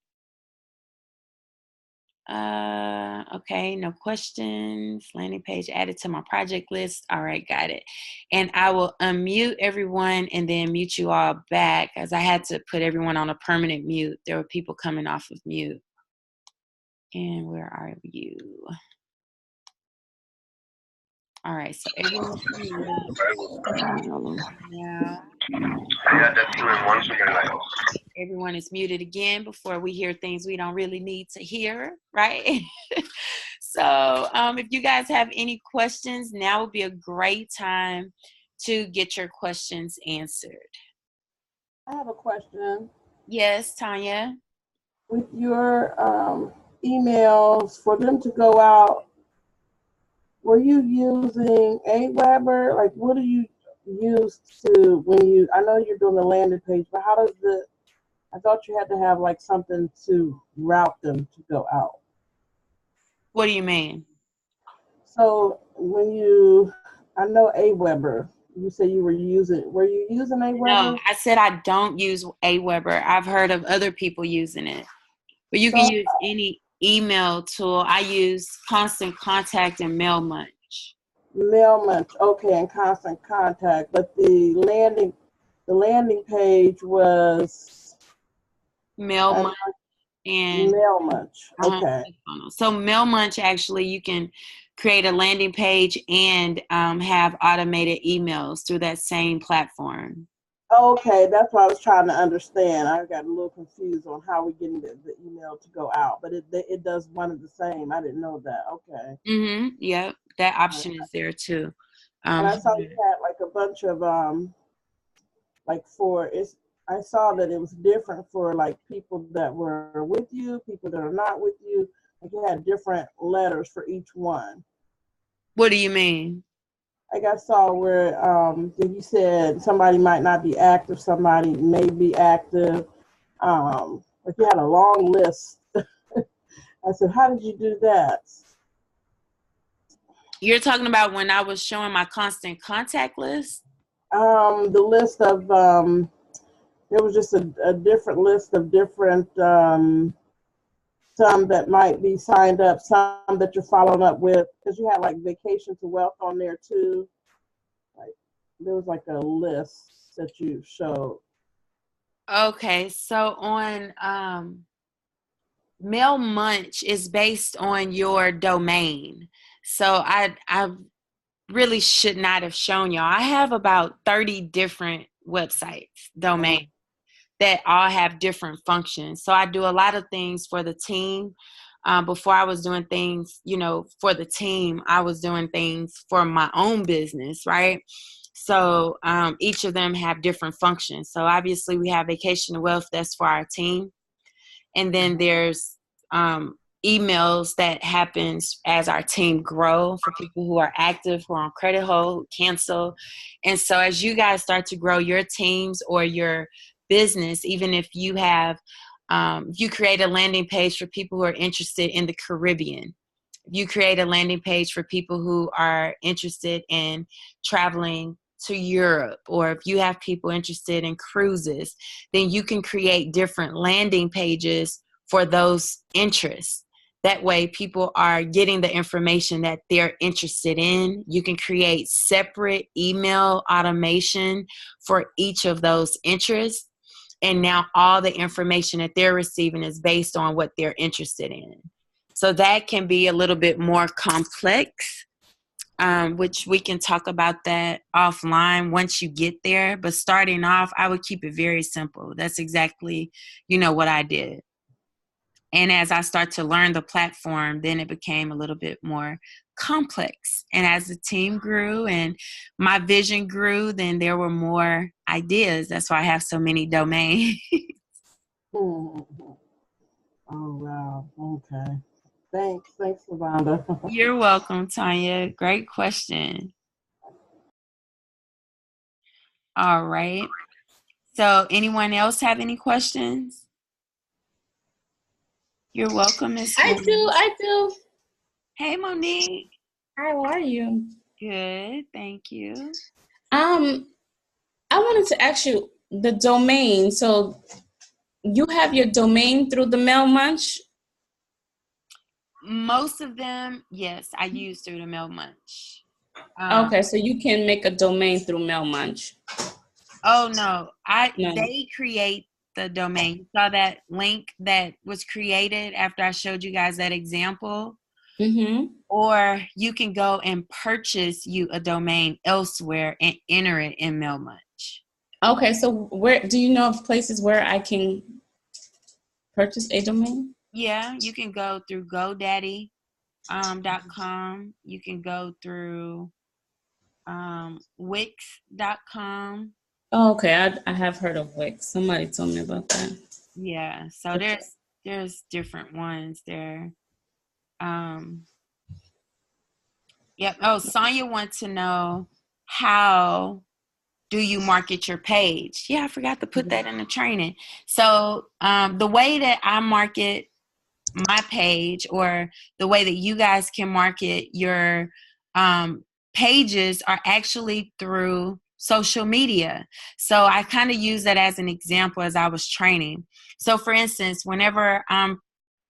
Okay, no questions. Landing page added to my project list. All right, got it. And I will unmute everyone and then mute you all back, as I had to put everyone on a permanent mute. There were people coming off of mute. And where are you? All right, so everyone's muted. Yeah. Everyone is muted again before we hear things we don't really need to hear, right? So if you guys have any questions, now would be a great time to get your questions answered. I have a question. Yes, Tanya? With your emails, for them to go out, were you using Aweber? Like, what do you use to, I know you're doing the landing page, but how does I thought you had to have like something to route them to go out. What do you mean? So I know Aweber, you said were you using Aweber? No, I said I don't use Aweber. I've heard of other people using it. But you can use any email tool. I use Constant Contact and MailMunch. MailMunch, okay, and Constant Contact. But the landing page was MailMunch and MailMunch. Okay. So MailMunch, actually, you can create a landing page and have automated emails through that same platform. Okay, that's what I was trying to understand. I got a little confused on how we're getting the email to go out, but it does one of the same. I didn't know that. Okay. Yep, that option is there too. And I saw you had like a bunch of I saw that it was different for like people that were with you, people that are not with you. Like you had different letters for each one. What do you mean? Like I saw where you said somebody might not be active, somebody may be active. Like you had a long list. I said, how did you do that? You're talking about when I was showing my constant contact list? The list of, there was just a different list of different, some that might be signed up, some that you're following up with, because you had like Vacation to Wealth on there too. Like there was like a list that you showed. Okay, so on Mail Munch is based on your domain. So I really should not have shown y'all. I have about 30 different websites, domains, that all have different functions. So I do a lot of things for the team. Before I was doing things, for the team, I was doing things for my own business, right? So each of them have different functions. So obviously we have Vacation to Wealth, that's for our team. And then there's emails that happens as our team grow for people who are active, who are on credit hold, cancel. And so as you guys start to grow your teams or your business, even if you have, you create a landing page for people who are interested in the Caribbean, you create a landing page for people who are interested in traveling to Europe, or if you have people interested in cruises, then you can create different landing pages for those interests. That way people are getting the information that they're interested in. You can create separate email automation for each of those interests. And now all the information that they're receiving is based on what they're interested in. So that can be a little bit more complex, which we can talk about that offline once you get there. But starting off, I would keep it very simple. That's exactly, what I did. And as I start to learn the platform, then it became a little bit more complex. And as the team grew and my vision grew, then there were more ideas. That's why I have so many domains. Oh, wow. Okay. Thanks, Lavonda. You're welcome, Tanya. Great question. All right. So anyone else have any questions? You're welcome, Miss. I do. Hey, Monique. Hi, how are you? Good, thank you. I wanted to ask you the domain. So you have your domain through the Mail Munch? Most of them, yes, I use through the Mail Munch. Okay, so you can make a domain through Mail Munch. Oh no, No. They create the domain. You saw that link that was created after I showed you guys that example? Mm-hmm. Or you can go and purchase you a domain elsewhere and enter it in Mail Munch. Okay, so where do you know of places where I can purchase a domain? Yeah, you can go through GoDaddy.com. You can go through Wix.com. Oh, okay, I have heard of Wix. Somebody told me about that. Yeah, so there's different ones there. Yep. Oh, Sonia wants to know, how do you market your page? Yeah, I forgot to put that in the training. So the way that I market my page, or the way that you guys can market your pages, are actually through social media. So I kind of use that as an example as I was training. So for instance, whenever I'm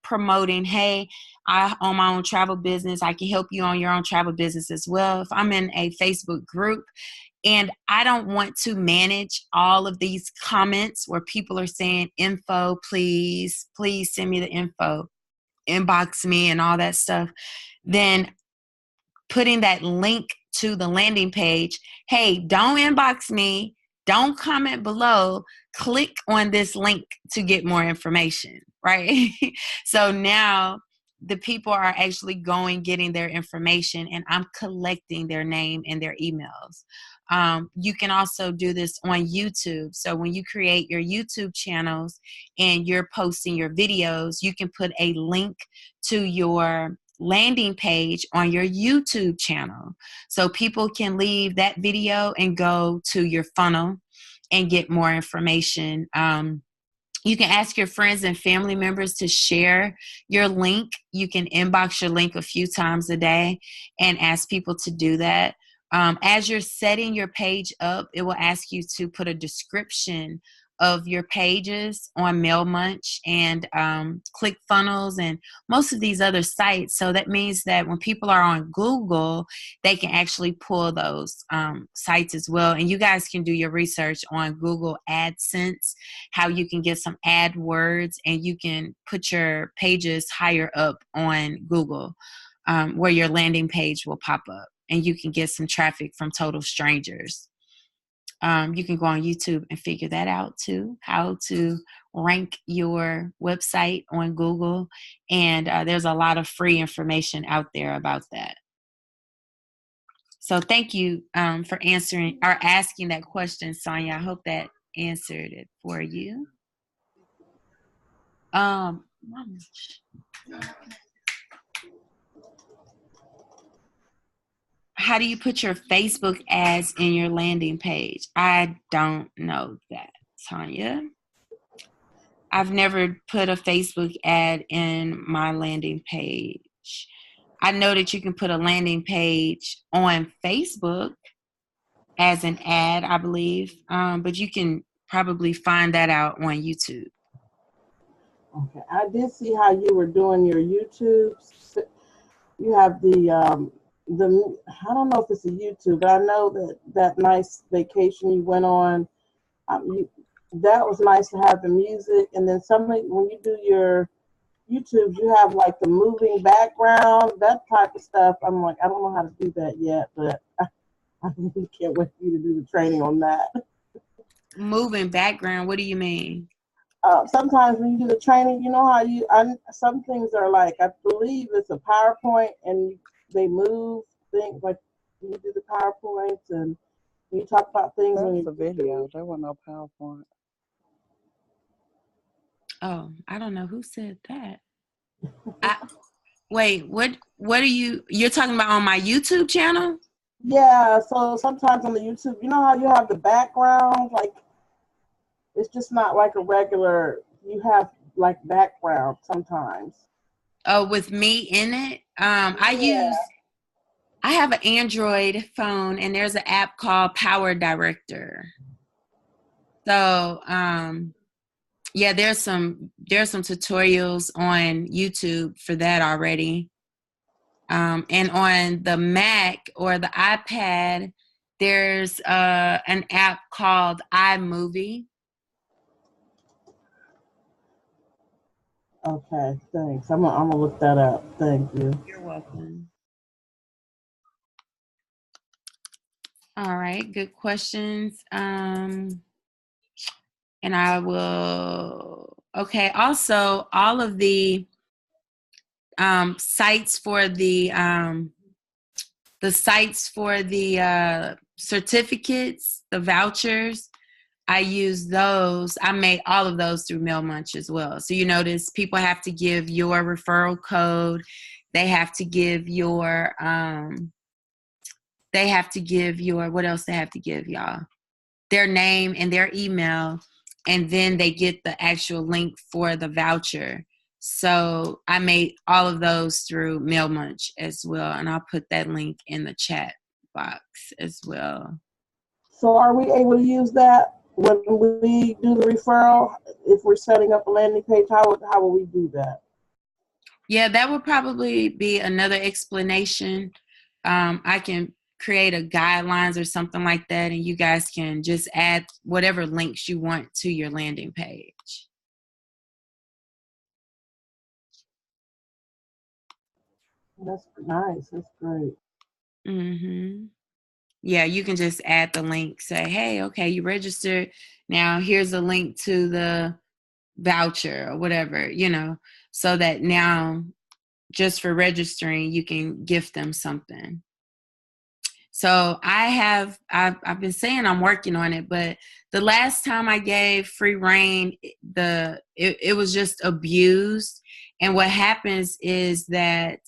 promoting, hey, I own my own travel business, I can help you on your own travel business as well. If I'm in a Facebook group and I don't want to manage all of these comments where people are saying, info, please send me the info, inbox me and all that stuff, then putting that link to the landing page, hey, don't inbox me, don't comment below, click on this link to get more information, right? So now the people are actually going, getting their information, and I'm collecting their name and their emails. You can also do this on YouTube. So when you create your YouTube channels and you're posting your videos, you can put a link to your landing page on your YouTube channel. So people can leave that video and go to your funnel and get more information. You can ask your friends and family members to share your link. You can inbox your link a few times a day and ask people to do that. As you're setting your page up, it will ask you to put a description of your pages on MailMunch and ClickFunnels and most of these other sites. So that means that when people are on Google, they can actually pull those sites as well. And you guys can do your research on Google AdSense, how you can get some AdWords, and you can put your pages higher up on Google, where your landing page will pop up, and you can get some traffic from total strangers. You can go on YouTube and figure that out too, how to rank your website on Google. And there's a lot of free information out there about that. So thank you for answering or asking that question, Sonia. I hope that answered it for you. How do you put your Facebook ads in your landing page? I don't know that, Tanya. I've never put a Facebook ad in my landing page. I know that you can put a landing page on Facebook as an ad, I believe, but you can probably find that out on YouTube. Okay, I did see how you were doing your YouTube. You have the I don't know if it's a YouTube, but I know that nice vacation you went on. That was nice to have the music, and then when you do your YouTube, you have like the moving background, that type of stuff. I'm like, I don't know how to do that yet, but I really can't wait for you to do the training on that. Moving background, what do you mean? Sometimes when you do the training, you know how some things are like, I believe it's a PowerPoint and they move things, like you do the PowerPoints and you talk about things. That was a video. There wasn't no PowerPoint. Oh, I don't know who said that. Wait, what are you're talking about on my YouTube channel? Yeah, so sometimes on the YouTube, you know how you have the background, like it's just not like a regular, you have like background sometimes. Oh, with me in it? I have an Android phone, and there's an app called Power Director. So, yeah, there's some tutorials on YouTube for that already. And on the Mac or the iPad, there's an app called iMovie. Okay, thanks. I'm gonna look that up. Thank you. You're welcome. All right, good questions. And I will, okay, also all of the sites for the certificates, the vouchers, I use those. I made all of those through MailMunch as well. So you notice people have to give your referral code. They have to give your, what else they have to give y'all? Their name and their email, and then they get the actual link for the voucher. So I made all of those through MailMunch as well, and I'll put that link in the chat box as well. So are we able to use that when we do the referral? If we're setting up a landing page, how will we do that? Yeah, that would probably be another explanation. I can create a guidelines or something like that, and you guys can just add whatever links you want to your landing page. That's nice. That's great. Mm-hmm. Yeah, you can just add the link, say, hey, okay, you registered. Now here's a link to the voucher or whatever, so that now just for registering, you can gift them something. So I've been saying I'm working on it, but the last time I gave free reign, it was just abused. And what happens is that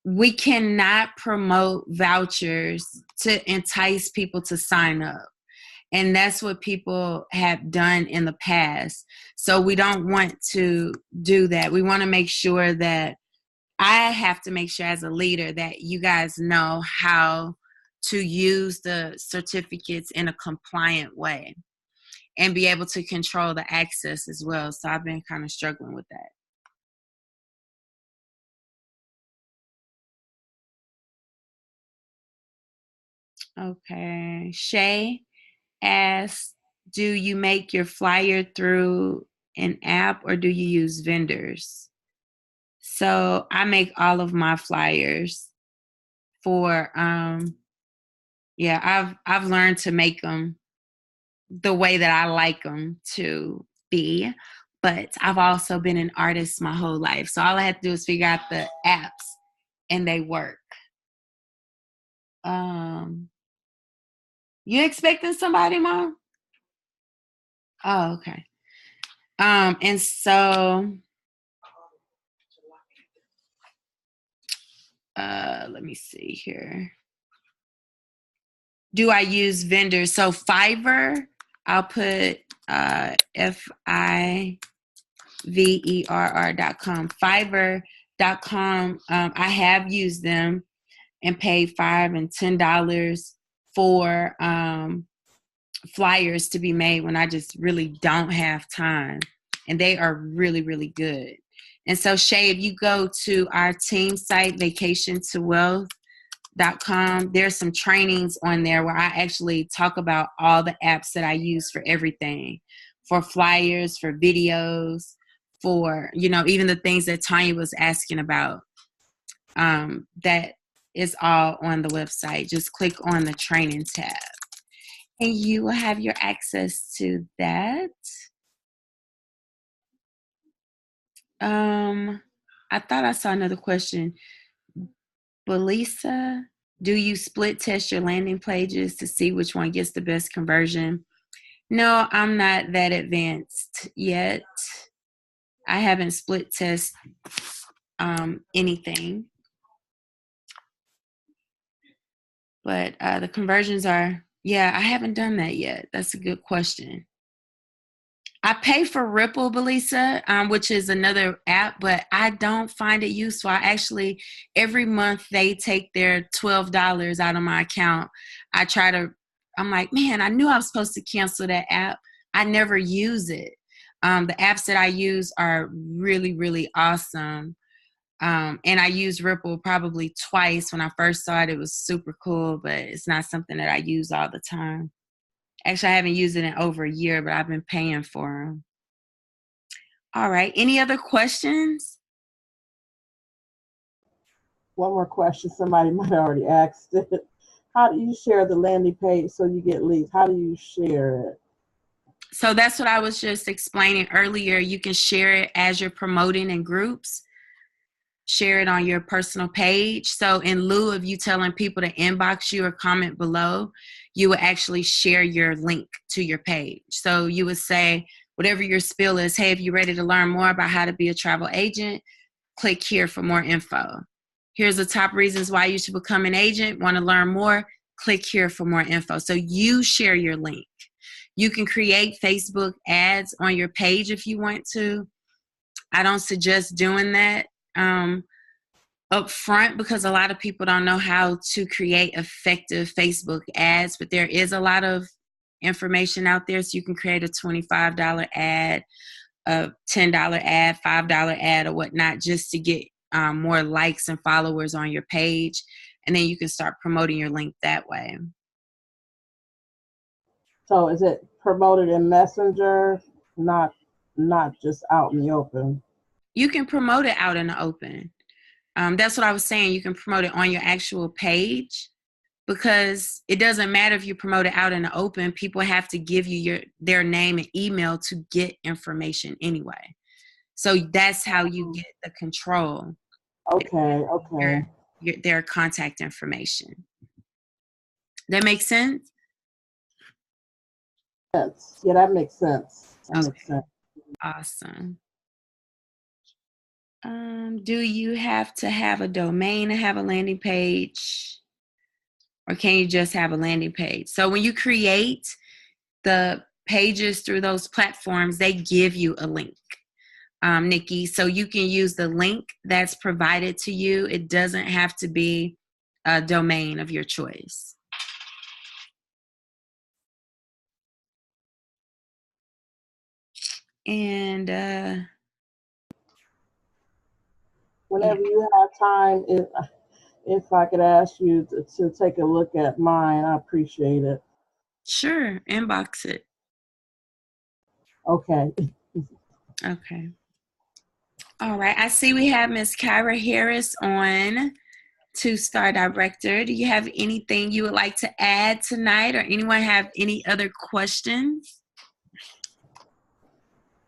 we cannot promote vouchers to entice people to sign up. And that's what people have done in the past. So we don't want to do that. We want to make sure that I have to make sure as a leader that you guys know how to use the certificates in a compliant way and be able to control the access as well. So I've been kind of struggling with that. Okay. Shay asks, do you make your flyer through an app or do you use vendors? So I make all of my flyers for, I've learned to make them the way that I like them to be, but I've also been an artist my whole life. So all I have to do is figure out the apps and they work. You expecting somebody, Mom? Oh, okay. And so, let me see here. Do I use vendors? So Fiverr, I'll put Fiverr.com. Fiverr.com, I have used them and paid $5 and $10 for flyers to be made when I just really don't have time. And they are really, really good. And so, Shay, if you go to our team site, vacationtowealth.com, there's some trainings on there where I actually talk about all the apps that I use for everything, for flyers, for videos, for, even the things that Tanya was asking about. That is all on the website. Just click on the training tab and you will have your access to that. I thought I saw another question. Belisa, do you split test your landing pages to see which one gets the best conversion? No, I'm not that advanced yet. I haven't split test anything. But the conversions are, I haven't done that yet. That's a good question. I pay for Ripple, Belisa, which is another app, but I don't find it useful. I actually, every month they take their $12 out of my account. I'm like, man, I knew I was supposed to cancel that app. I never use it. The apps that I use are really, really awesome. And I used Ripple probably twice. When I first saw it, it was super cool, but it's not something that I use all the time. Actually, I haven't used it in over a year, but I've been paying for them. All right. Any other questions? One more question. Somebody might have already asked it. How do you share the landing page so you get leads? How do you share it? So that's what I was just explaining earlier. You can share it as you're promoting in groups. Share it on your personal page. So in lieu of you telling people to inbox you or comment below, you would actually share your link to your page. So you would say, whatever your spiel is, hey, if you're ready to learn more about how to be a travel agent, click here for more info. Here's the top reasons why you should become an agent. Want to learn more? Click here for more info. So you share your link. You can create Facebook ads on your page if you want to. I don't suggest doing that up front because a lot of people don't know how to create effective Facebook ads, but there is a lot of information out there. So you can create a $25 ad, a $10 ad, $5 ad or whatnot, just to get more likes and followers on your page. And then you can start promoting your link that way. So is it promoted in Messenger, not just out in the open? You can promote it out in the open. That's what I was saying. You can promote it on your actual page because it doesn't matter if you promote it out in the open. People have to give you their name and email to get information anyway. So that's how you get the control. Okay. Okay. Their contact information. That makes sense? Yeah, that makes sense. That makes sense. Awesome. Do you have to have a domain to have a landing page? Or can you just have a landing page? So when you create the pages through those platforms, they give you a link, Nikki. So you can use the link that's provided to you. It doesn't have to be a domain of your choice. And Whenever you have time, if I could ask you to take a look at mine, I appreciate it. sure, inbox it. Okay. Okay. All right. I see we have Miss Kyra Harris on, 2-star director. Do you have anything you would like to add tonight, or anyone have any other questions?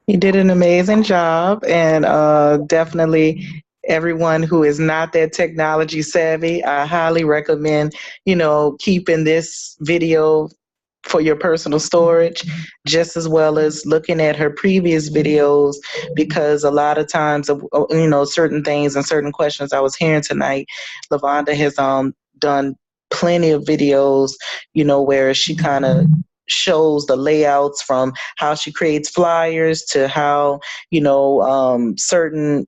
You did an amazing job, and definitely everyone who is not that technology savvy, I highly recommend, keeping this video for your personal storage, just as well as looking at her previous videos, because a lot of times, certain things and certain questions I was hearing tonight, Lavonda has done plenty of videos, where she kind of shows the layouts from how she creates flyers to how, certain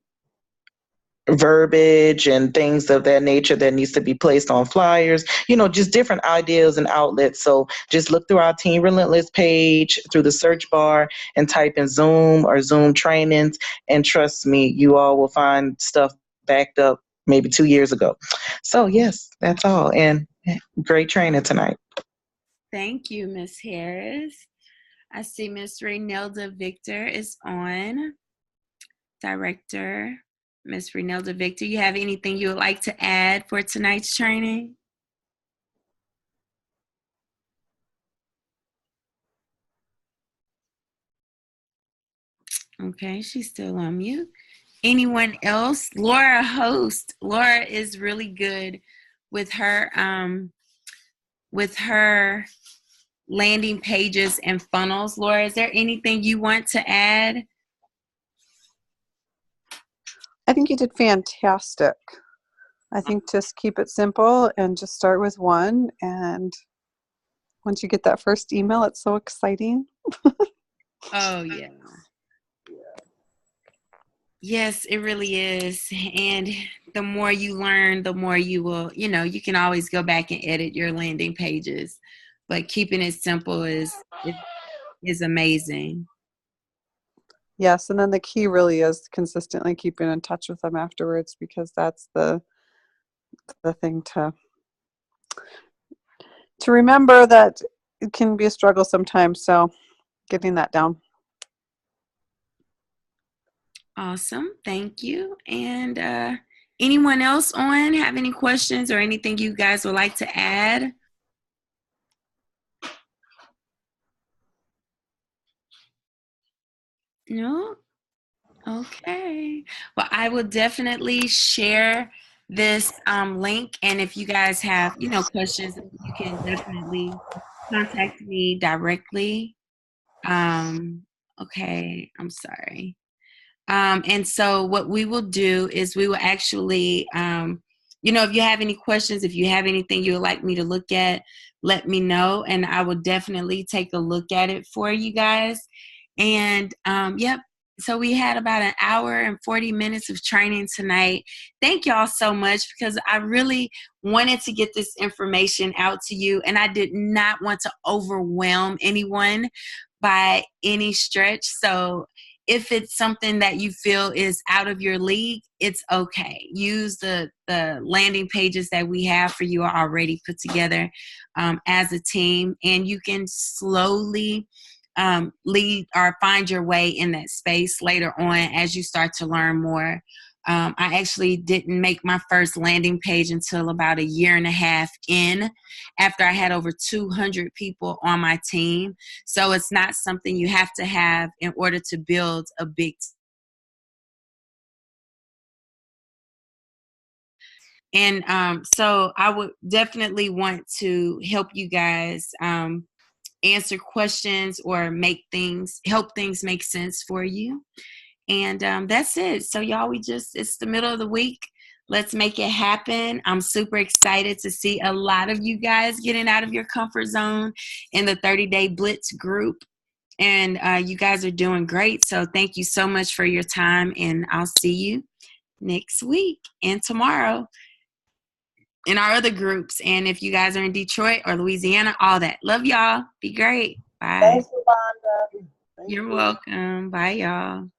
verbiage and things of that nature that needs to be placed on flyers, just different ideas and outlets. So just look through our Team Relentless page through the search bar and type in Zoom or Zoom trainings, and trust me, you all will find stuff backed up maybe 2 years ago. So yes, that's all, and great training tonight. Thank you, Miss Harris. I see Miss Reynelda Victor is on. Director, Miss Reynelda Victor, you have anything you would like to add for tonight's training? Okay, she's still on mute. Anyone else? Laura Host. Laura is really good with her landing pages and funnels. Laura, is there anything you want to add? I think you did fantastic. I think just keep it simple and just start with one. And once you get that first email, it's so exciting. Oh, yeah. Yes, it really is. And the more you learn, the more you will, you can always go back and edit your landing pages. But keeping it simple is amazing. Yes, and then the key really is consistently keeping in touch with them afterwards, because that's the thing to remember, that it can be a struggle sometimes. So getting that down. Awesome. Thank you. And anyone else on have any questions or anything you guys would like to add? No? Okay. Well, I will definitely share this link. And if you guys have, questions, you can definitely contact me directly. Okay. I'm sorry. And so what we will do is we will actually, if you have any questions, if you have anything you would like me to look at, let me know, and I will definitely take a look at it for you guys. And yep. So we had about an hour and 40 minutes of training tonight. Thank y'all so much, because I really wanted to get this information out to you, and I did not want to overwhelm anyone by any stretch. So if it's something that you feel is out of your league, it's okay. Use the landing pages that we have for you already put together as a team, and you can slowly lead or find your way in that space later on as you start to learn more. I actually didn't make my first landing page until about 1.5 years in, after I had over 200 people on my team. So it's not something you have to have in order to build a big And so I would definitely want to help you guys answer questions or help things make sense for you. And that's it. So y'all, it's the middle of the week. Let's make it happen. I'm super excited to see a lot of you guys getting out of your comfort zone in the 30-day Blitz group. And you guys are doing great. So thank you so much for your time. And I'll see you next week and tomorrow in our other groups. And if you guys are in Detroit or Louisiana, all that. Love y'all. Be great. Bye. Thanks, Yolanda. Thank You're you. welcome. Bye, y'all.